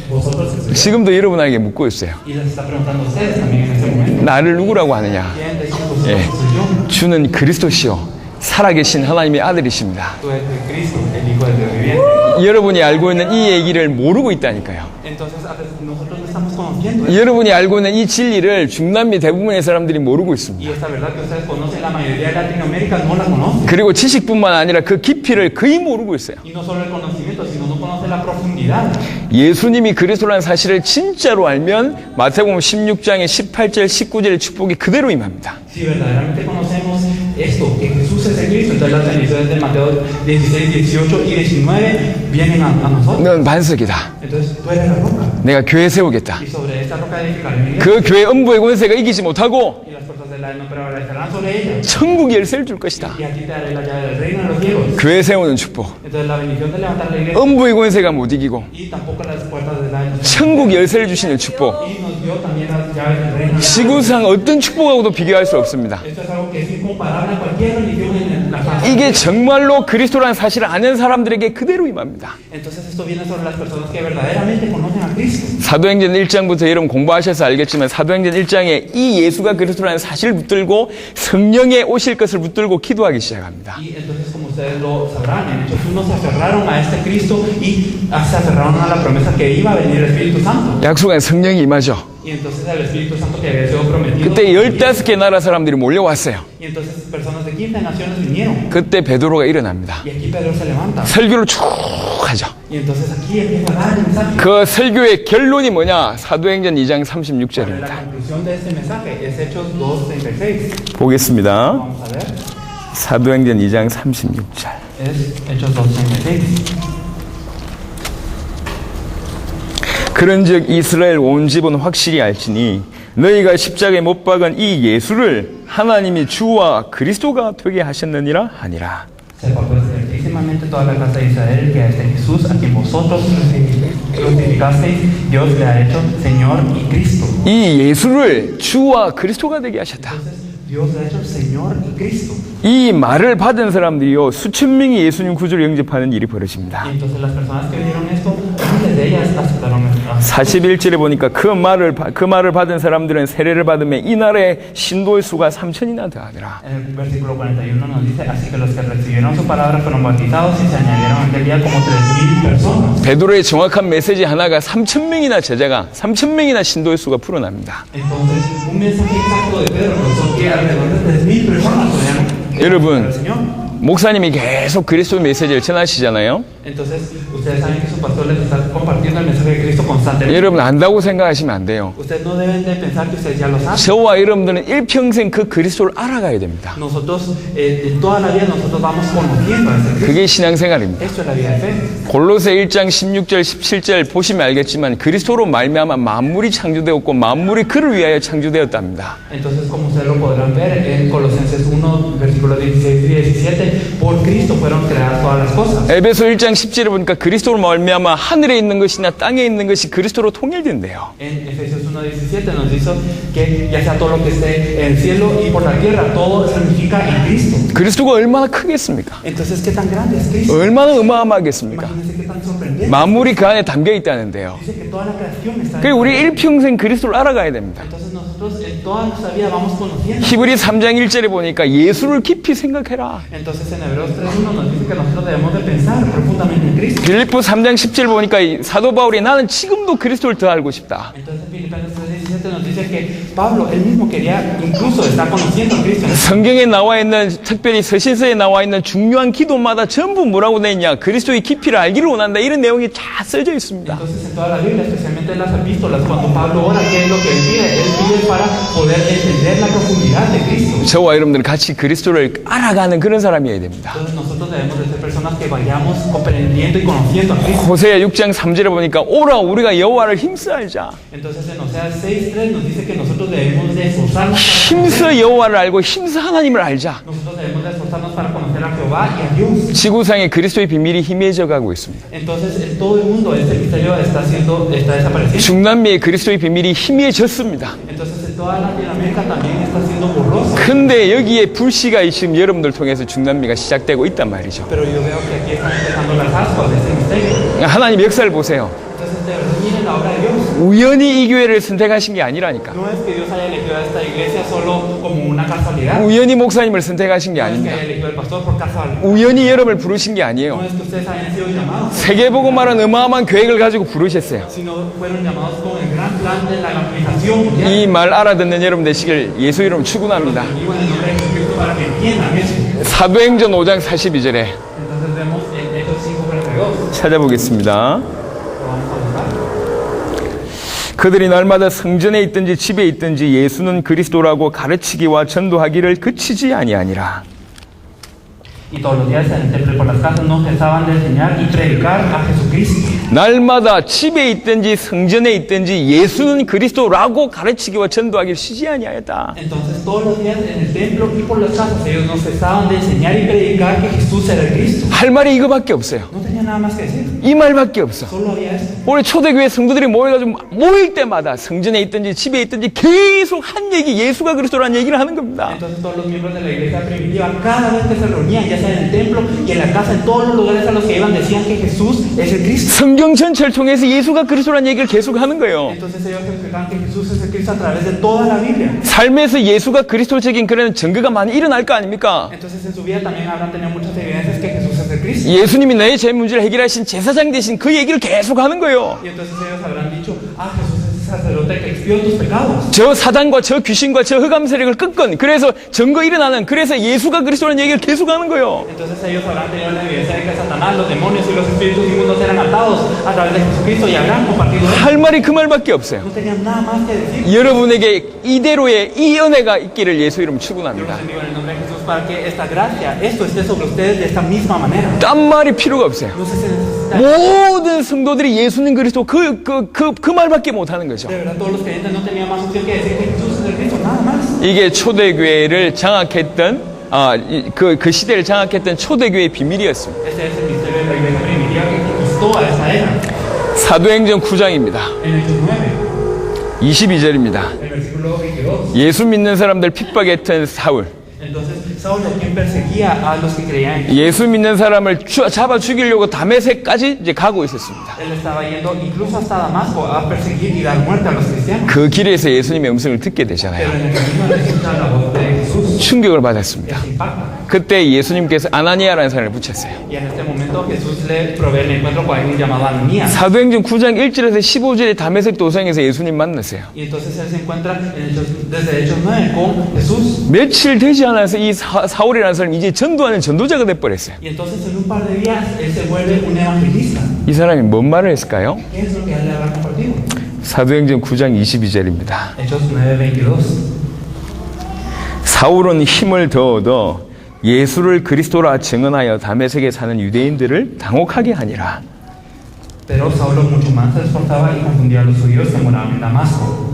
vosotros que soy yo? 지금도 여러분에게 묻고 있어요. Y les está preguntando a ustedes también en ese momento. 나를 누구라고 하느냐? ¿Quién decís vosotros 예. que soy yo? 주는 그리스도시요 살아계신 하나님의 아들이십니다. Tú eres el Cristo, el Hijo del Dios viviente. 여러분이 알고 있는 이 얘기를 모르고 있다니까요. Entonces, a veces nosotros no estamos conociendo eso. 여러분이 알고 있는 이 진리를 중남미 대부분의 사람들이 모르고 Y 있습니다. esta verdad que ustedes conocen, la mayoría de Latinoamérica no la conoce. 그리고 지식뿐만 아니라 그 깊이를 거의 모르고 있어요. Y no solo el conocimiento, sino no conoce la profundidad. 예수님이 그리스도라는 사실을 진짜로 알면 마태복음 16장의 18절, 19절의 축복이 그대로 임합니다. Si verdaderamente conocemos esto, que Jesús es el Cristo, entonces las bendiciones de Mateo 16, 18 y 19 vienen a nosotros. 넌 반석이다. Entonces tú eres la roca. 내가 교회 세우겠다. Y sobre esta roca edificaré mi iglesia. 그 교회 음부의 권세가 이기지 못하고 Y las fuerzas del alma prevalecerán sobre ella. 천국 열쇠를 줄 것이다. Y a ti te daré la llave del reino de los cielos. 교회 세우는 축복. Entonces la bendición de levantar la iglesia. 음부의 권세가 못 이기고 Y tampoco las puertas del alma. 천국 열쇠를 주시는 축복. Y nos dio también las llaves del reino. 지구상 어떤 축복하고도 비교할 수 없습니다. Esto es algo que es incomparable a cualquier religión en la faz. 이게 정말로 그리스도라는 사실을 아는 사람들에게 그대로 임합니다. Entonces esto viene sobre las personas que verdaderamente conocen a Cristo. 사도행전 1장부터 여러분 공부하셔서 알겠지만 사도행전 1장에 이 예수가 그리스도라는 사실을 붙들고 성령의 오실 것을 붙들고 기도하기 시작합니다. Y entonces, como ustedes lo sabrán, en Hechos 1 se aferraron a este Cristo y se aferraron a la promesa que iba a venir el Espíritu Santo. 약속한 성령이 임하죠. Y entonces el Espíritu Santo que había sido prometido. 그때 15개 나라 사람들이 몰려왔어요. Y entonces personas de 15 naciones vinieron. 그때 베드로가 일어납니다. Y aquí Pedro se levanta. 설교를 쭉 하죠. Y entonces aquí empieza a dar el mensaje. 그 설교의 결론이 뭐냐? 사도행전 2장 La 36절입니다. conclusión de este mensaje es Hechos 2:36. 보겠습니다. Vamos a ver. 사도행전 2장 36절. Es Hechos 2:36. 그런즉 이스라엘 온 집은 확실히 알지니 너희가 십자가에 못 박은 이 예수를 하나님이 주와 그리스도가 되게 하셨느니라 하니라. Sepa pues certísimamente toda la casa de Israel que a este Jesús a quien vosotros crucificasteis, Dios le ha hecho Señor y Cristo. 이 예수를 주와 그리스도가 되게 ha셨다. Entonces Dios le ha hecho Señor y Cristo. 이 말을 받은 사람들이요 수천 명이 예수님 구주를 영접하는 일이 벌어집니다. Y entonces las personas que vieron esto, miles de ellas aceptaron a 41절에 보니까 그 말을 받은 사람들은 세례를 받으며 이날에 신도의 수가 3천이나 더하더라. En el versículo 41 nos dice, así que los que recibieron su palabra fueron bautizados y se añadieron aquel día como 3,000 personas. 베드로의 정확한 메시지 하나가 3천 명이나 제자가 3천 명이나 신도의 수가 풀어납니다. Entonces, un mensaje exacto de Pedro nos dijo que alrededor de 3,000 personas podían 여러분, al Señor. 목사님이 계속 그리스도의 메시지를 전하시잖아요. Entonces, ustedes saben que su pastor les está compartiendo el mensaje de Cristo constantemente. 여러분 안다고 생각하시면 안 돼요. Ustedes no deben de pensar que ustedes ya lo saben. 저와 여러분들은 일평생 그 그리스도를 알아가야 됩니다. Nosotros, de toda la vida, nosotros vamos conociendo a ese Cristo. 그게 신앙생활입니다. Esto es la vida de fe. 골로새 1장 16절 17절 보시면 알겠지만 그리스도로 말미암아 만물이 창조되었고 만물이 그를 위하여 창조되었답니다. Entonces, como ustedes lo podrán ver en Colosenses 1, versículos 16 y 17, por Cristo fueron creadas todas las cosas. 에베소 1장 10절에 보니까 그리스도로 말미암아 하늘에 있는 것이나 땅에 있는 것이 그리스도로 통일된대요. En Efesios 1:17 nos dice que ya sea todo lo que esté en el cielo y por la tierra, todo se significa en Cristo. 그리스도가 얼마나 크겠습니까? Entonces, ¿qué tan grande es Cristo? 얼마나 어마어마하겠습니까? Imagínense qué tan sorprendente. 만물이 그 안에 담겨 있다는데요. Dice que toda la creación está 그리고 우리 일평생 그리스도를 알아가야 됩니다. Entonces nosotros en toda nuestra vida vamos conociendo. 히브리 3장 1절에 보니까 예수를 깊이 생각해라. Entonces en Hebreos 3:1 nos dice que nosotros debemos de pensar profundamente en Cristo. 빌립보 3장 10절 보니까 이 사도 바울이 나는 지금도 그리스도를 더 알고 싶다. Entonces Filipenses 3:17 nos dice que Pablo él mismo quería incluso estar conociendo a Cristo. 성경에 나와 있는 특별히 서신서에 나와 있는 중요한 기도마다 전부 뭐라고 돼 있냐? 그리스도의 깊이를 알기를 원한다. 이런 내용이 다 써져 있습니다. Entonces en toda la Biblia, especialmente en las epístolas, cuando Pablo ora, ¿qué es lo que él pide? Él pide para poder entender la profundidad de Cristo. 저와 여러분들은 같이 그리스도를 알아가는 그런 사람이어야 됩니다. Entonces nosotros debemos de ser personas que vayamos comprendiendo y conociendo a Cristo. 호세아 6장 3절에 보니까 오라 우리가 여호와를 힘써 알자. Entonces en Oseas 6:3 nos dice que nosotros debemos de esforzarnos. 힘써 여호와를 알고 힘써 하나님을 알자. Nosotros debemos de esforzarnos para conocer a Jehová y a Dios. 지구상에 그리스도의 비밀이 희미해져 가고 있습니다. Entonces en todo el mundo este misterio está desapareciendo. 중남미의 그리스도의 비밀이 희미해졌습니다. Entonces en toda Latinoamérica también está siendo borroso. 근데 여기에 불씨가 지금 여러분들 통해서 중남미가 시작되고 있단 말이죠. Pero yo veo que aquí están empezando las ascuas de este misterio. 하나님 역사를 보세요. Entonces de verdad miren la obra de Dios. 우연히 이 교회를 선택하신 게 아니라니까. No es que Dios haya elegido a esta iglesia solo como una casualidad. 우연히 목사님을 선택하신 게 No es que 아닙니다. haya elegido al pastor por casualidad. 우연히 여러분을 부르신 게 No 아니에요. es que ustedes hayan sido llamados, 세계복음화는 어마어마한 계획을 가지고 부르셨어요. sino fueron llamados con el gran plan de la evangelización mundial. 이 말 알아듣는 여러분 되시길 예수 이름 축원합니다. Digo en el nombre de Jesucristo para que entiendan eso. 사도행전 5장 42절에 Entonces vemos en Hechos 5:42. 찾아보겠습니다. Lo vamos a buscar. 그들이 날마다 성전에 있든지 집에 있든지 예수는 그리스도라고 가르치기와 전도하기를 그치지 아니하니라. Y todos los días en el templo y por las casas no cesaban de enseñar y predicar a Jesucristo. 날마다 집에 있든지 성전에 있든지 예수는 그리스도라고 가르치기와 전도하기를 쉬지 아니하였다. Entonces todos los días en el templo y por las casas ellos no cesaban de enseñar y predicar que Jesús era el Cristo. 할 말이 이거밖에 없어요. No tenía nada más que decir. 이 말밖에 없어. Solo había eso. 우리 초대교회 성도들이 모여가지고 모일 때마다 성전에 있든지 집에 있든지 계속 한 얘기 예수가 그리스도라는 얘기를 하는 겁니다. Entonces todos los miembros de la iglesia primitiva cada vez que se reunían, ya sea en el templo y en la casa, en todos los lugares a los que iban, decían que Jesús es el Cristo. 성경 전체를 통해서 예수가 그리스도라는 얘기를 계속 하는 거예요. Entonces ellos explicaban que Jesús es el Cristo a través de toda la Biblia. 삶에서 예수가 그리스도적인 그런 증거가 많이 일어날 거 아닙니까? Entonces en su vida también habrán tenido muchas evidencias que Jesús es el el Cristo. 예수님이 나의 죄 문제를 해결하신 제사장 대신 그 얘기를 계속 하는 거예요. Y entonces ellos habrán dicho, Jesús es el sacerdote que expió tus pecados. 저 사단과 저 귀신과 저 흑암 세력을 끄건 그래서 증거 일어나는 그래서 예수가 그리스도라는 얘기를 계속 하는 거예요. Entonces ellos habrán tenido la evidencia de que Satanás, los demonios y los espíritus inmundos eran atados a través de Jesucristo y habrán compartido eso. 할 말이 그 말밖에 없어요. No tenían nada más que decir. 여러분에게 이대로의 이 은혜가 있기를 예수 이름 Yo 축원합니다. los bendigo en el nombre de Jesús para que esta gracia, esto esté sobre ustedes de esta misma manera. 딴 말이 필요가 없어요. No se necesita. 모든 성도들이 예수님 그리스도 그 말밖에 못 하는 거죠. De verdad, todos los creyentes no tenían más opción que decir que Jesús es el Cristo, nada más. 이게 초대교회를 장악했던 그 시대를 장악했던 초대교회의 비밀이었습니다. Este es el misterio de la iglesia primitiva que conquistó a esa era. 사도행전 9장입니다. En Hechos 9, 22절입니다. el versículo 22. 예수 믿는 사람들 핍박했던 사울. Entonces, Saulo, quien perseguía a los que creían en Jesús, 예수 믿는 사람을 잡아 죽이려고 다메섹까지 이제 가고 있었습니다. él estaba yendo incluso hasta Damasco a perseguir y dar muerte a los cristianos. 그 길에서 예수님의 음성을 듣게 Pero 되잖아요. en el camino de escuchar la voz de Jesús, 충격을 받았습니다. les impacta. 그때 예수님께서 아나니아라는 사람을 붙였어요. Y en este momento Jesús le provee el encuentro con alguien llamado Ananías. 사도행전 9장 1절에서 15절에 다메섹 도성에서 예수님 만났어요. Y entonces él se encuentra desde Hechos 9 con Jesús. 며칠 되지 않아서 이 사울이라는 사람이 이제 전도하는 전도자가 돼버렸어요. Y entonces en un par de días él se vuelve un evangelista. 이 사람이 뭔 말을 했을까요? ¿Qué es lo que él le habrá compartido? 사도행전 9장 22절입니다. Hechos 9:22. 사울은 힘을 더 얻어 예수를 그리스도라 증언하여 다메섹에 사는 유대인들을 당혹하게 하니라. Pero Saulo mucho más se esforzaba y confundía a los judíos que moraban en Damasco.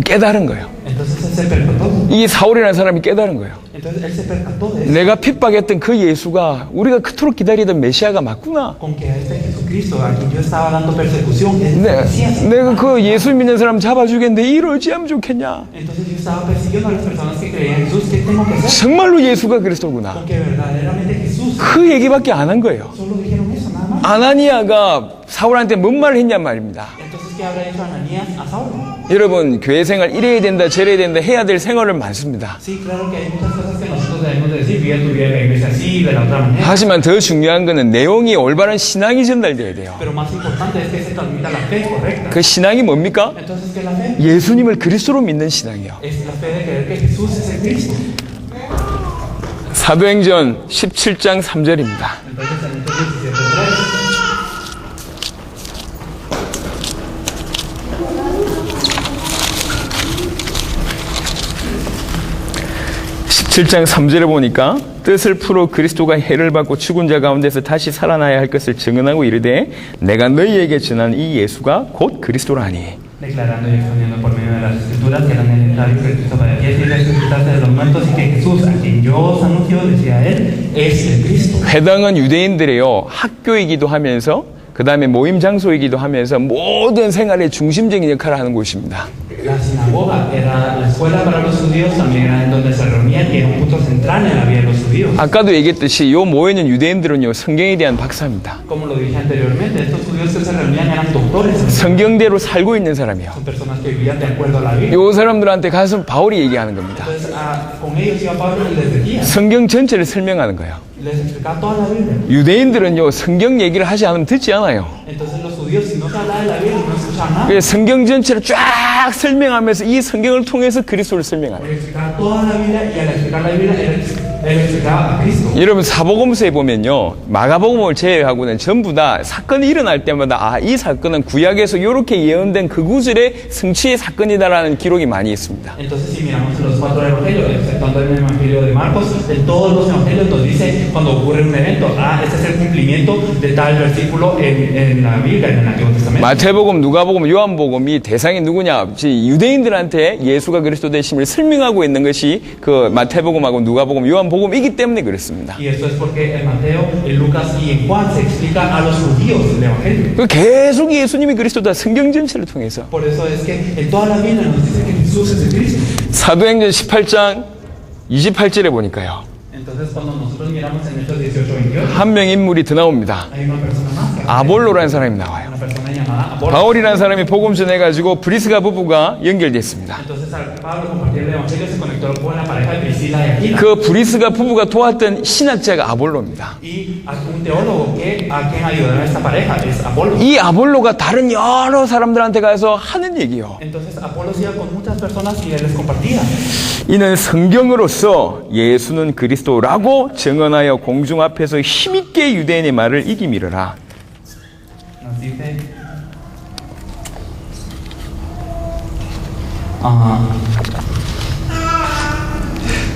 깨달은 거예요. Entonces él se percató. 이 사울이라는 사람이 깨달은 거예요. Entonces él se percató de eso. 내가 핍박했던 그 예수가 우리가 그토록 기다리던 메시아가 맞구나. Con que a este Jesucristo, a quien yo estaba dando persecución, es el Mesías. 내가 그 예수 믿는 사람 잡아 죽였는데 이러지 하면 좋겠냐. Entonces yo estaba persiguiendo a las personas que creían en Jesús. ¿Qué tengo que hacer? 정말로 예수가 그리스도구나. Con que verdaderamente Jesús. 그 얘기밖에 안 한 거예요. Solo dijeron eso, nada más. 아나니아가 사울한테 뭔 말을 했냔 말입니다. Entonces, ¿qué habrá hecho Ananías a Saulo? 여러분 교회 생활 이래야 된다 저래야 된다 해야 될 생활은 많습니다. Sí, claro que hay muchas cosas que nosotros debemos de decir. Vive tu vida en la iglesia así, de la otra manera. 하지만 더 중요한 거는 내용이 올바른 신앙이 전달돼야 돼요. Pero más importante es que se transmita la fe correcta. 그 신앙이 뭡니까? Entonces, ¿qué es la fe? 예수님을 그리스도로 믿는 신앙이요. Es la fe de creer que Jesús es el Cristo. 사도행전 17장 3절입니다. Entonces, en Hechos 17:3. 17장 3절에 보니까 뜻을 풀어 그리스도가 해를 받고 죽은 자 가운데서 다시 살아나야 할 것을 증언하고 이르되 내가 너희에게 전한 이 예수가 곧 그리스도라니. Declarando y exponiendo por medio de las escrituras que era necesario que Cristo padeciese y resucitase de los muertos y que Jesús, a quien yo os anuncio, decía él, es el Cristo. 회당은 유대인들의요 학교이기도 하면서 그 다음에 모임 장소이기도 하면서 모든 생활의 중심적인 역할을 하는 곳입니다. La sinagoga era la escuela para los judíos, también era en donde se reunían y era un punto central en la vida de los judíos. 아까도 얘기했듯이 요 모여있는 유대인들은요 성경에 대한 박사입니다. Como lo dije anteriormente, estos judíos que se reunían eran doctores, 성경대로 살고 있는 사람이요. son personas que vivían de acuerdo a la Biblia. 요 사람들한테 가서 바울이 얘기하는 겁니다. Entonces, con ellos iba Pablo y les decía, 성경 전체를 설명하는 거예요. les explicaba toda la Biblia. 유대인들은요 성경 얘기를 하지 않으면 듣지 않아요. Entonces los judíos, si no se hablaba de la Biblia, no escuchaban nada. 그래서 성경 전체를 쫙 설명하면서 이 성경을 통해서 그리스도를 설명하는 Él explicaba toda la Biblia y al explicar la Biblia, él explicaba a Cristo. 여러분 사복음서에 보면요 마가복음을 제외하고는 전부 다 사건이 일어날 때마다 이 사건은 구약에서 이렇게 예언된 그 구절의 성취의 사건이다라는 기록이 많이 있습니다. Entonces si miramos los cuatro evangelios, exceptuando el evangelio de Marcos, en todos los evangelios nos dice cuando ocurre un evento, este es el cumplimiento de tal versículo en la Biblia, en el Antiguo Testamento. 마태복음, 누가복음, 요한복음이 대상이 누구냐? 유대인들한테 예수가 그리스도 되심을 설명하고 있는 것이 그 마태복음하고 누가복음, 요한복음이기 때문에 그렇습니다. Y esto es porque en Mateo, en Lucas y en Juan se explica a los judíos el evangelio. 계속 예수님이 그리스도다 성경 전체를 통해서. Por eso es que en toda la Biblia nos dice que Jesús es el Cristo. 사도행전 18장 28절에 보니까요. Entonces, cuando nosotros miramos en Hechos 18:28, 한 명 인물이 더 나옵니다. hay una persona más, que 아볼로라는 사람이 나와요. una persona llamada Apolo. 바울이라는 사람이 복음 전해가지고 브리스가 부부가 연결됐습니다. Entonces, al Pablo compartir el evangelio se conectó con la pareja de Priscila y Aquila. 그 브리스가 부부가 도왔던 신학자가 아볼로입니다. Y un teólogo a quien ayudaron a esta pareja es Apolo. 이 아볼로가 다른 여러 사람들한테 가서 하는 얘기요. Entonces, Apolo iba con muchas personas y él les compartía. 이는 성경으로서 예수는 그리스도라고 증언하여 공중 앞에서 힘있게 유대인의 말을 이기미르라. Nos dice,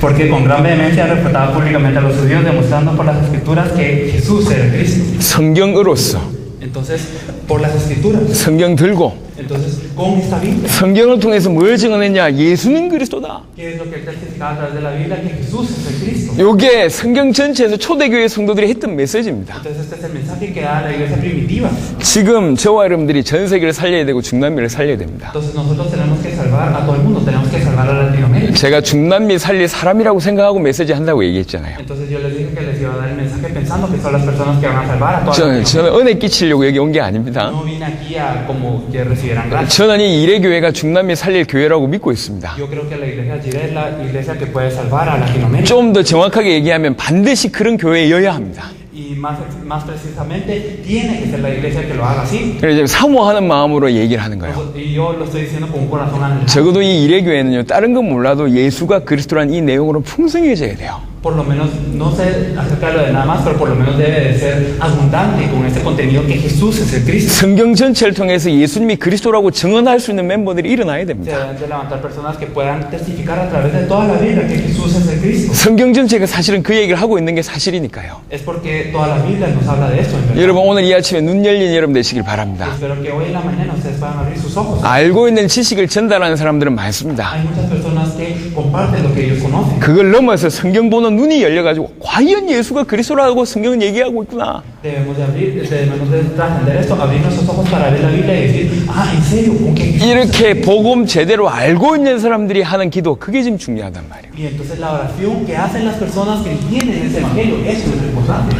porque con gran vehemencia refutaba públicamente a los judíos, demostrando por las escrituras que Jesús era Cristo. 성경으로서 Entonces, por las escrituras. 성경 들고 Entonces, con esta Biblia, 성경을 통해서 뭘 증언했냐? 예수는 그리스도다. ¿qué es lo que él testificaba a través de la Biblia? Que Jesús es el Cristo. 이게 성경 전체에서 초대교회 성도들이 했던 메시지입니다. Entonces, este es el mensaje que da la iglesia primitiva. 지금 저와 여러분들이 전 세계를 살려야 되고 중남미를 살려야 됩니다. Entonces, nosotros tenemos que salvar a todo el mundo, tenemos que salvar a Latinoamérica. 제가 중남미 살릴 사람이라고 생각하고 메시지 한다고 얘기했잖아요. Entonces, yo les dije que les iba a dar el mensaje pensando que son las personas que van a salvar a toda Latinoamérica. 저는 은혜 끼치려고 여기 온 게 아닙니다. No vine aquí a como que recibieran gracia. 저는 이 이래교회가 중남미 살릴 교회라고 믿고 있습니다. Yo creo que la iglesia Jireh es la iglesia que puede salvar a Latinoamérica. 좀 더 정확하게 얘기하면 반드시 그런 교회여야 합니다. Y más precisamente, tiene que ser la iglesia que lo haga así. 그래서 사모하는 마음으로 얘기를 하는 거예요. Y yo lo estoy diciendo con un corazón anhelante. 적어도 이 이래교회는요, 다른 건 몰라도 예수가 그리스도란 이 내용으로 풍성해져야 돼요. Por lo menos, no sé acerca de lo de nada más, pero por lo menos debe de ser abundante con este contenido que Jesús es el Cristo. 성경 전체를 통해서 예수님이 그리스도라고 증언할 수 있는 멤버들이 일어나야 Se 됩니다. deben de levantar personas que puedan testificar a través de toda la Biblia que Jesús es el Cristo. 성경 전체가 사실은 그 얘기를 하고 있는 게 사실이니까요. Es porque toda la Biblia nos habla de esto, en verdad. 여러분 오늘 이 아침에 눈 열린 여러분 되시길 바랍니다. Espero que hoy en la mañana ustedes puedan abrir sus ojos. 알고 있는 지식을 전달하는 사람들은 많습니다. Hay muchas personas que comparten lo que ellos conocen. 그걸 넘어서 성경 보는 눈이 열려가지고 과연 예수가 그리스도라고 성경은 얘기하고 있구나. Debemos de trascender esto, abrir nuestros ojos para ver la Biblia y decir, en serio, ¿con qué Jesús? 이렇게 복음 제대로 알고 있는 사람들이 하는 기도, 그게 지금 중요하단 말이에요. Y entonces la oración que hacen las personas que entienden ese evangelio, eso es lo importante.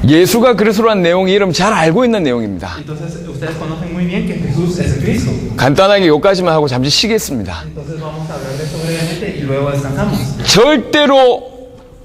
예수가 그리스도라는 내용이 여러분 잘 알고 있는 내용입니다. Entonces ustedes conocen muy bien que Jesús es el Cristo. 간단하게 여기까지만 하고 잠시 쉬겠습니다. Entonces vamos a hablar de esto brevemente y luego descansamos. 절대로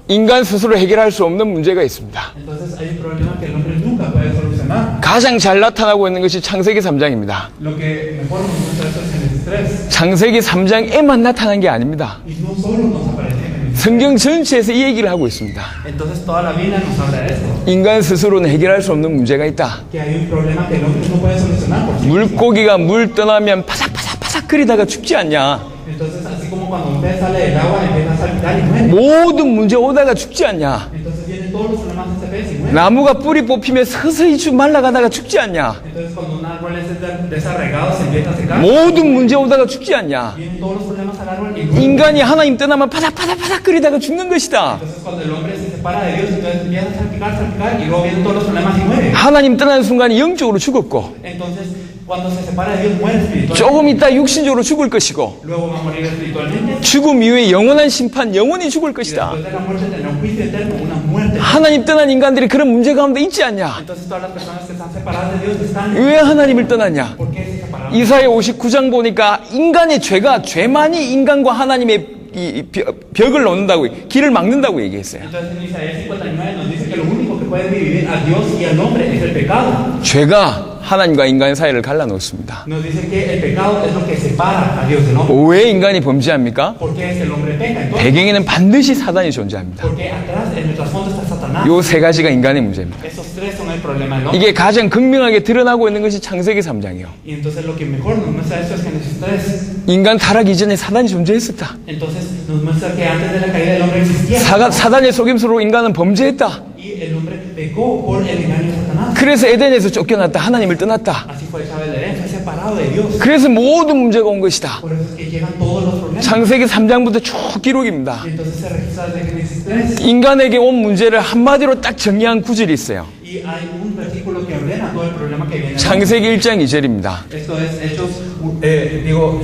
인간 스스로 해결할 수 없는 문제가 있습니다. Entonces hay un problema que el hombre nunca puede solucionar. 가장 잘 나타나고 있는 것이 창세기 3장입니다. Lo que mejor nos muestra esto es Génesis 3. 창세기 3장에만 나타난 게 아닙니다. Y no solo nos aparece en Génesis 3. 성경 전체에서 이 얘기를 하고 있습니다. Entonces toda la Biblia nos habla de esto. 인간 스스로는 해결할 수 없는 문제가 있다. Que hay un problema que el hombre no puede solucionar por sí mismo. 물고기가 물 떠나면 파삭파삭파삭 끓이다가 죽지 않냐. Entonces, así como cuando un pez sale del agua, empieza a salpicar y muere. 모든 문제 오다가 죽지 않냐. Entonces vienen todos los problemas de este pez y muere. 나무가 뿌리 뽑히면 서서히 말라가다가 죽지 않냐. Entonces, cuando un árbol es desarraigado, se empieza a secar. 모든 문제 오다가 죽지 않냐. Vienen todos los problemas al árbol y muere. 인간이 하나님 떠나면 파삭파삭파삭 끓이다가 죽는 것이다. Entonces, cuando el hombre se separa de Dios, entonces empieza a salpicar y luego vienen todos los problemas y muere. 하나님 떠나는 순간에 영적으로 죽었고 Entonces, cuando se separa de Dios, muere espiritualmente. 조금 있다 육신적으로 죽을 것이고 Luego va a morir espiritualmente. 죽음 이후에 영원한 심판, 영원히 죽을 Y 것이다. después de la muerte tendrá un juicio eterno, una muerte. 하나님 떠난 인간들이 그런 문제 가운데 있지 않냐? Entonces, todas las personas que están separadas de Dios están. 왜 하나님을 떠났냐? ¿Por qué se separaron? 이사야 59장 보니까 인간의 죄만이 인간과 하나님의 이 벽을 놓는다고, 길을 막는다고 얘기했어요. Entonces en Isaías 59 nos dice que lo único que puede dividir a Dios y al hombre es el pecado. 죄가 하나님과 인간의 사이를 갈라놓습니다. Nos dice que el pecado es lo que separa a Dios del hombre. 왜 인간이 범죄합니까? ¿Por qué es el hombre peca? Entonces, 배경에는 반드시 사단이 존재합니다. porque atrás en el trasfondo está Satanás. 요 세 가지가 인간의 문제입니다. Esos tres son el problema del hombre. 이게 가장 극명하게 드러나고 있는 것이 창세기 3장이요. Y entonces lo que mejor nos muestra esto es Génesis 3. 인간 타락 이전에 사단이 존재했었다. Entonces nos muestra que antes de la caída del hombre existía. 사단의 속임수로 인간은 범죄했다. Y el hombre pecó por el engaño de Satanás. 그래서 에덴에서 쫓겨났다. 하나님을 떠났다. Así fue echado del Edén, fue separado de Dios. 그래서 모든 문제가 온 것이다. Por eso es que llegan todos los problemas. 창세기 3장부터 쭉 기록입니다. Y entonces se registra desde Génesis 3. 인간에게 온 문제를 한마디로 딱 정리한 구절이 있어요. Y hay un versículo que ordena todo el problema que viene. 창세기 1장 2절입니다. Esto es Hechos,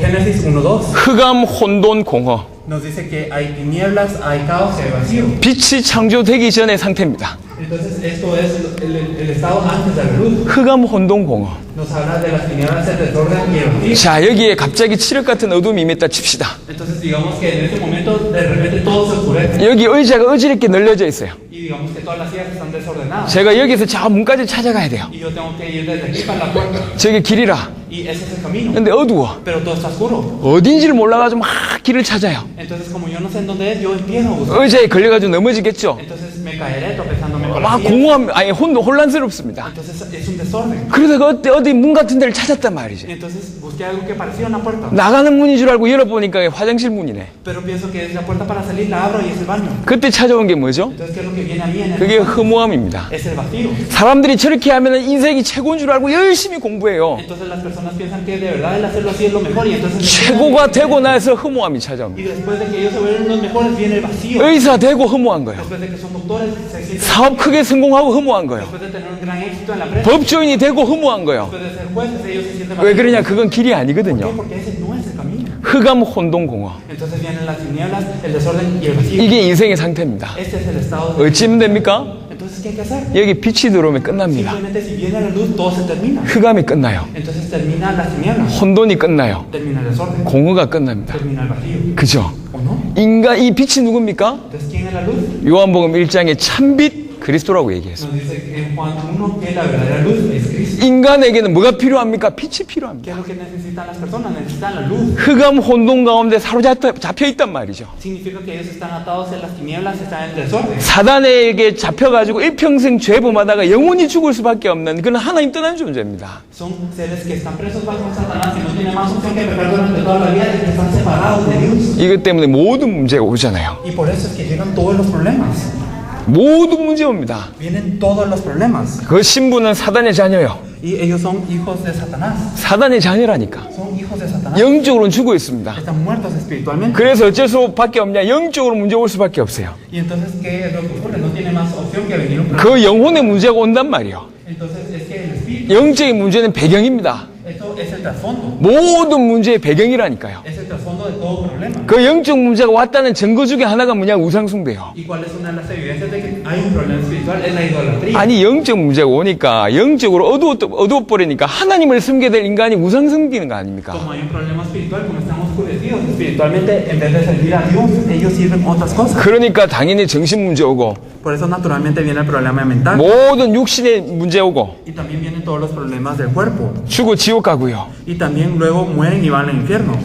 Génesis 1:2. 흑암, 혼돈, 공허. nos dice que hay tinieblas, hay caos y hay vacío. 빛이 창조되기 전의 상태입니다. Entonces esto es el estado antes de la luz. 흑암 혼돈 공허. Nos habla de las tinieblas, el desorden y el vacío. 자, 여기에 갑자기 칠흑 같은 어둠이 임했다 칩시다. Entonces digamos que en este momento de repente todo se oscurece. 여기 의자가 어지럽게 널려져 있어요. Y digamos que todas las sillas están desordenadas. 제가 여기서 저 문까지 찾아가야 돼요. Y yo tengo que ir desde aquí para la puerta. 저게 길이라. Y ese es el camino. 근데 어두워. Pero todo está oscuro. 어딘지를 몰라가지고 막 길을 찾아요. Entonces como yo no sé en dónde es, yo empiezo a buscar. 의자에 걸려가지고 넘어지겠죠. Entonces me caeré tropezándome con la 막 silla. 공허함, 아니 혼란스럽습니다. Entonces es un desorden. 그러다가 어디 문 같은 데를 찾았단 말이죠. Y entonces busqué algo que parecía una puerta. 나가는 문인 줄 알고 열어보니까 화장실 문이네. Pero pienso que es la puerta para salir, la abro y es el baño. 그때 찾아온 게 뭐죠? Entonces, ¿qué es lo que viene a mí en 그게 el 허무함입니다. Es el vacío. 사람들이 저렇게 하면 인생이 최고인 줄 알고 열심히 공부해요. Entonces las personas piensan que de verdad el hacerlo así es lo mejor y entonces 최고가 되고 나서 허무함이 찾아옵니다. y después de que ellos se vuelven los mejores viene el vacío. 의사 되고 허무한 거예요. Después de que son doctores se sienten 사업 크게 성공하고 허무한 거예요. después de tener un gran éxito en la empresa. 법조인이 되고 허무한 거예요. Después de ser jueces ellos se sienten 왜 vacíos. 그러냐? 그건 길이 ¿Por qué? 아니거든요. Porque ese no es el camino. 흑암 혼돈 공허. Entonces vienen las tinieblas, el desorden y el vacío. 이게 인생의 상태입니다. Este es el estado de... 어찌면 됩니까? Entonces, ¿qué hay que hacer? 여기 빛이 들어오면 끝납니다. Simplemente si viene la luz todo se termina. 흑암이 끝나요. Entonces termina las tinieblas, 혼돈이 끝나요. termina el desorden, 공허가 끝납니다. termina el vacío. 그죠? ¿O no? 인간 이 빛이 누굽니까? Entonces, ¿quién es la luz? 요한복음 1장에 참빛 그리스도라고 얘기했어요. Nos dice en Juan 1 que la verdadera luz es Cristo. 인간에게는 뭐가 필요합니까? 빛이 필요합니다. ¿Qué es lo que necesitan las personas? Necesitan la luz. 흑암 혼돈 가운데 사로잡혀 있단 말이죠. Significa que ellos están atados en las tinieblas, están en el desorden. 사단에게 잡혀가지고 일평생 죄 범하다가 영원히 죽을 수밖에 없는 그런 하나님 떠난 존재입니다. Son seres que están presos bajo Satanás y no tienen más opción que pecar durante toda la vida y que están separados de Dios. 이것 때문에 모든 문제가 오잖아요. Y por eso es que llegan todos los problemas. 모든 문제 옵니다. Vienen todos los problemas. 그 신부는 사단의 자녀요. Y ellos son hijos de Satanás. 사단의 자녀라니까. Son hijos de Satanás. 영적으로는 죽어 있습니다. Están muertos espiritualmente. 그래서 어쩔 수밖에 없냐? 영적으로 문제 올 수밖에 없어요. Y entonces, ¿qué es lo que ocurre? No tiene más opción que venir un problema. 그 영혼의 문제가 온단 말이에요. Entonces, es que el espíritu, 영적인 문제는 배경입니다. esto es el trasfondo. 모든 문제의 배경이라니까요. Es el trasfondo de todo problema. 그 영적 문제가 왔다는 증거 중에 하나가 뭐냐? 우상숭배요. ¿Y cuál es una de las evidencias de que hay un problema espiritual? Es la idolatría. 아니 영적 문제가 오니까 영적으로 어두워버리니까 하나님을 섬겨야 될 인간이 우상 섬기는 거 아닙니까? Como hay un problema espiritual, como están oscurecidos espiritualmente, en vez de servir a Dios, ellos sirven otras cosas. 그러니까 당연히 정신 문제 오고 Por eso naturalmente viene el problema mental. 모든 육신의 문제 오고 Y también vienen todos los problemas del cuerpo. 죽어 지옥 가고요. Y también luego mueren y van al infierno.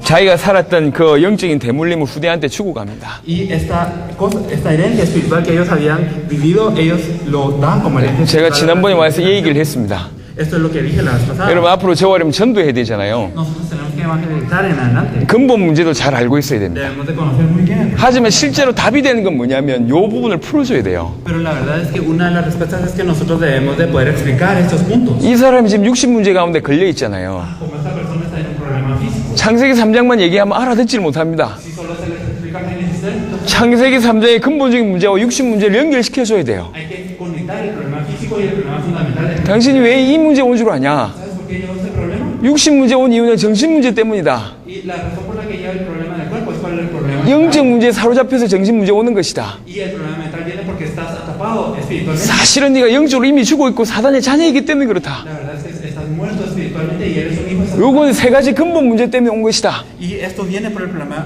자기가 살았던 그 영적인 대물림을 후대한테 주고 갑니다. Y esta cosa, esta herencia espiritual que ellos habían vivido, ellos lo dan como herencia 제가 espiritual. 지난번에 와서 이 얘기를 했습니다. Esto es lo que dije la vez pasada. 여러분 앞으로 저와면 전도해야 되잖아요. Nosotros tenemos que evangelizar en adelante. 근본 문제도 잘 알고 있어야 됩니다. Debemos de conocer muy bien. 하지만 실제로 답이 되는 건 뭐냐면 이 부분을 풀어줘야 돼요. Pero la verdad es que una de las respuestas es que nosotros debemos de poder explicar estos puntos. 이 사람이 지금 육신 문제 가운데 걸려 있잖아요. Como esta persona está en un problema físico. 창세기 3장만 얘기하면 알아듣지를 못합니다. Si solo se les explica Génesis, entonces 창세기 3장의 근본적인 문제와 육신 문제를 연결시켜줘야 돼요. hay que conectar el problema físico y el problema fundamental. 당신이 왜 이 문제 온 줄 아냐? ¿Sabes por qué llegó este problema? 육신 문제 온 이유는 정신 문제 때문이다. Y la razón por la que llega el problema del cuerpo es cuál es el problema. 영적 문제에 사로잡혀서 정신 문제 오는 것이다. Y el problema mental viene porque estás atrapado espiritualmente. 사실은 네가 영적으로 이미 죽어 있고 사단의 자녀이기 때문에 그렇다. La verdad es que estás muerto espiritualmente y eres un hijo de Satanás. 요건 세 가지 근본 문제 때문에 온 것이다. Y esto viene por el problema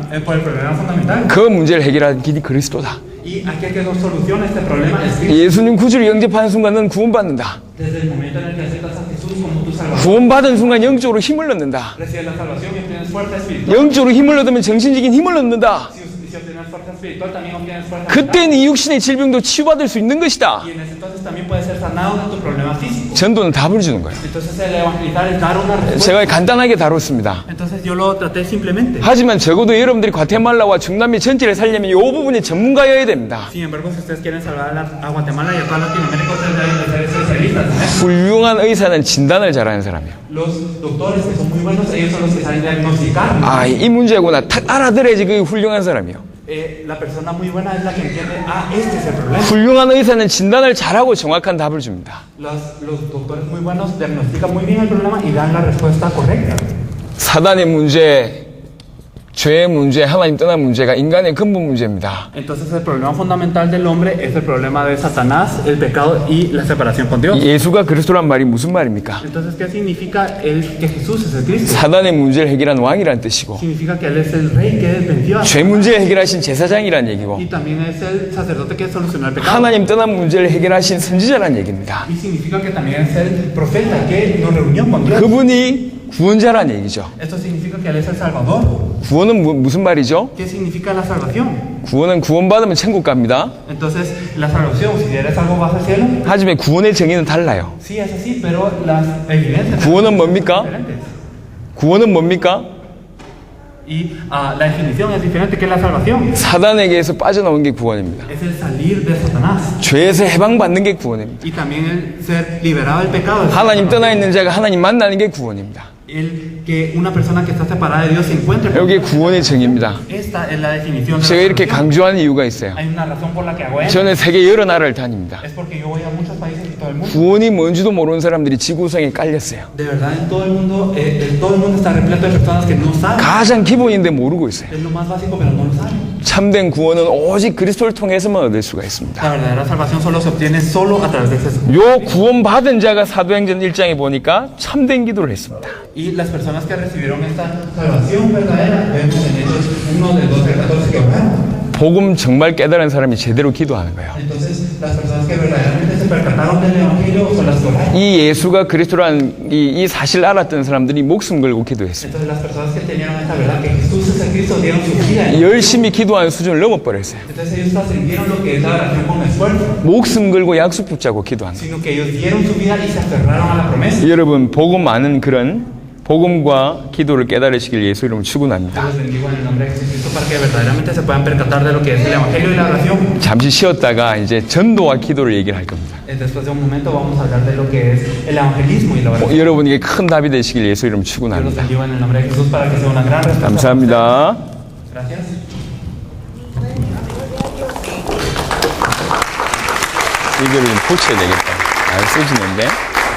fundamental. 그 문제를 해결하는 길이 그리스도다. Y aquí hay que dar solución a este problema es Cristo. 예수님 구주를 영접하는 순간 넌 구원받는다. Desde el momento en el que aceptas a Jesús como tu Salvador, 구원받은 순간 영적으로 힘을 얻는다. recibes la salvación y obtienes fuerza espiritual. 영적으로 힘을 얻으면 정신적인 힘을 얻는다. Si obtienes fuerza espiritual, también obtienes fuerza mental. 그때는 이 육신의 질병도 치유받을 수 있는 것이다. Y en ese entonces también puedes ser sanado de tu problema físico. 전도는 답을 주는 거예요. Entonces el evangelizar es dar una respuesta. 제가 간단하게 다뤘습니다. Entonces yo lo traté simplemente. 하지만 적어도 여러분들이 과테말라와 중남미 전체를 살려면 이 부분이 전문가여야 됩니다. Sin embargo, si ustedes quieren salvar a Guatemala y a toda Latinoamérica, ustedes deben de ser especialistas. ¿eh? 훌륭한 의사는 진단을 잘하는 사람이에요. Los doctores que son muy buenos, ellos son los que saben diagnosticar. 아, 이 문제구나. 딱 알아들어야지 그게 훌륭한 사람이에요. La persona muy buena es la que entiende, este es el problema. 훌륭한 의사는 진단을 잘하고 정확한 답을 줍니다. Los doctores muy buenos diagnostican muy bien el problema y dan la respuesta correcta. 사단의 문제, 죄의 문제, 하나님 떠난 문제가 인간의 근본 문제입니다. Entonces el problema fundamental del hombre es el problema de Satanás, el pecado y la separación con Dios. 예수가 그리스도란 말이 무슨 말입니까? Entonces, ¿qué significa que Jesús es el Cristo? 사단의 문제를 해결한 왕이란 뜻이고 Significa que Él es el rey que venció a 죄 문제를 해결하신 제사장이란 얘기고 y también es el sacerdote que solucionó el pecado. 하나님 떠난 문제를 해결하신 선지자란 얘기입니다. Y significa que también es el profeta que nos reunió con Dios. 그분이 구원자란 얘기죠. Esto significa que Él es el Salvador. 구원은 무슨 말이죠? ¿Qué significa la salvación? 구원은 구원받으면 천국 갑니다. Entonces, la salvación, si eres salvo vas al cielo. 하지만 구원의 정의는 달라요. Sí, es así, pero las evidencias 구원은 son 뭡니까? diferentes. 구원은 뭡니까? Y la definición es diferente que la salvación. 사단에게서 빠져나오는 게 구원입니다. Es el salir de Satanás. 죄에서 해방받는 게 구원입니다. Y también el ser liberado del pecado. 하나님 떠나 있는 자가 하나님 만나는 게 구원입니다. El que una persona que está separada de Dios se encuentre. 여기 구원의 정의입니다. Esta es la definición de 제가 la 이렇게 salvación. 강조하는 이유가 있어요. Hay una razón por la que hago esto. 저는 세계 여러 나라를 다닙니다. Es porque yo voy a muchos países y todo el mundo. 구원이 뭔지도 모르는 사람들이 지구상에 깔렸어요. De verdad, en todo el mundo está repleto de personas que no saben. 가장 기본인데 모르고 있어요. Es lo más básico, pero no lo saben. 참된 구원은 오직 그리스도를 통해서만 얻을 수가 있습니다. La verdadera salvación solo se obtiene solo a través de Jesús. 요 구원받은 자가 사도행전 1장에 보니까 참된 기도를 했습니다. Y las personas que recibieron esta salvación verdadera, vemos en Hechos 1 del 12 al 14 que oraron. 복음 정말 깨달은 사람이 제대로 기도하는 거예요. Entonces, las personas que verdaderamente se percataron del Evangelio son las que oraron. 이 예수가 그리스도라는 이 사실을 알았던 사람들이 목숨 걸고 기도했어요. Entonces, las personas que tenían esta verdad que Jesús es el Cristo dieron su vida. 열심히 기도하는 수준을 넘어버렸어요. Entonces, ellos trascendieron lo que es la oración con esfuerzo, 목숨 걸고 약속 붙잡고 기도하는 거예요. sino que ellos dieron su vida y se aferraron a la promesa. 여러분 복음 아는 그런 복음과 기도를 깨달으시길 예수 이름으로 축원합니다. Yo los bendigo en el nombre de Jesucristo para que verdaderamente se puedan percatar de lo que es el Evangelio y la oración. 잠시 쉬었다가 이제 전도와 기도를 얘기를 할 겁니다. Después de un momento vamos a hablar de lo que es el evangelismo y la oración. 여러분에게 큰 답이 되시길 예수 이름으로 Yo los 축원합니다. bendigo en el nombre de Jesús para que sea una gran respuesta. 감사합니다. Gracias. 이거를 고쳐야 되겠다. 안 써지는데.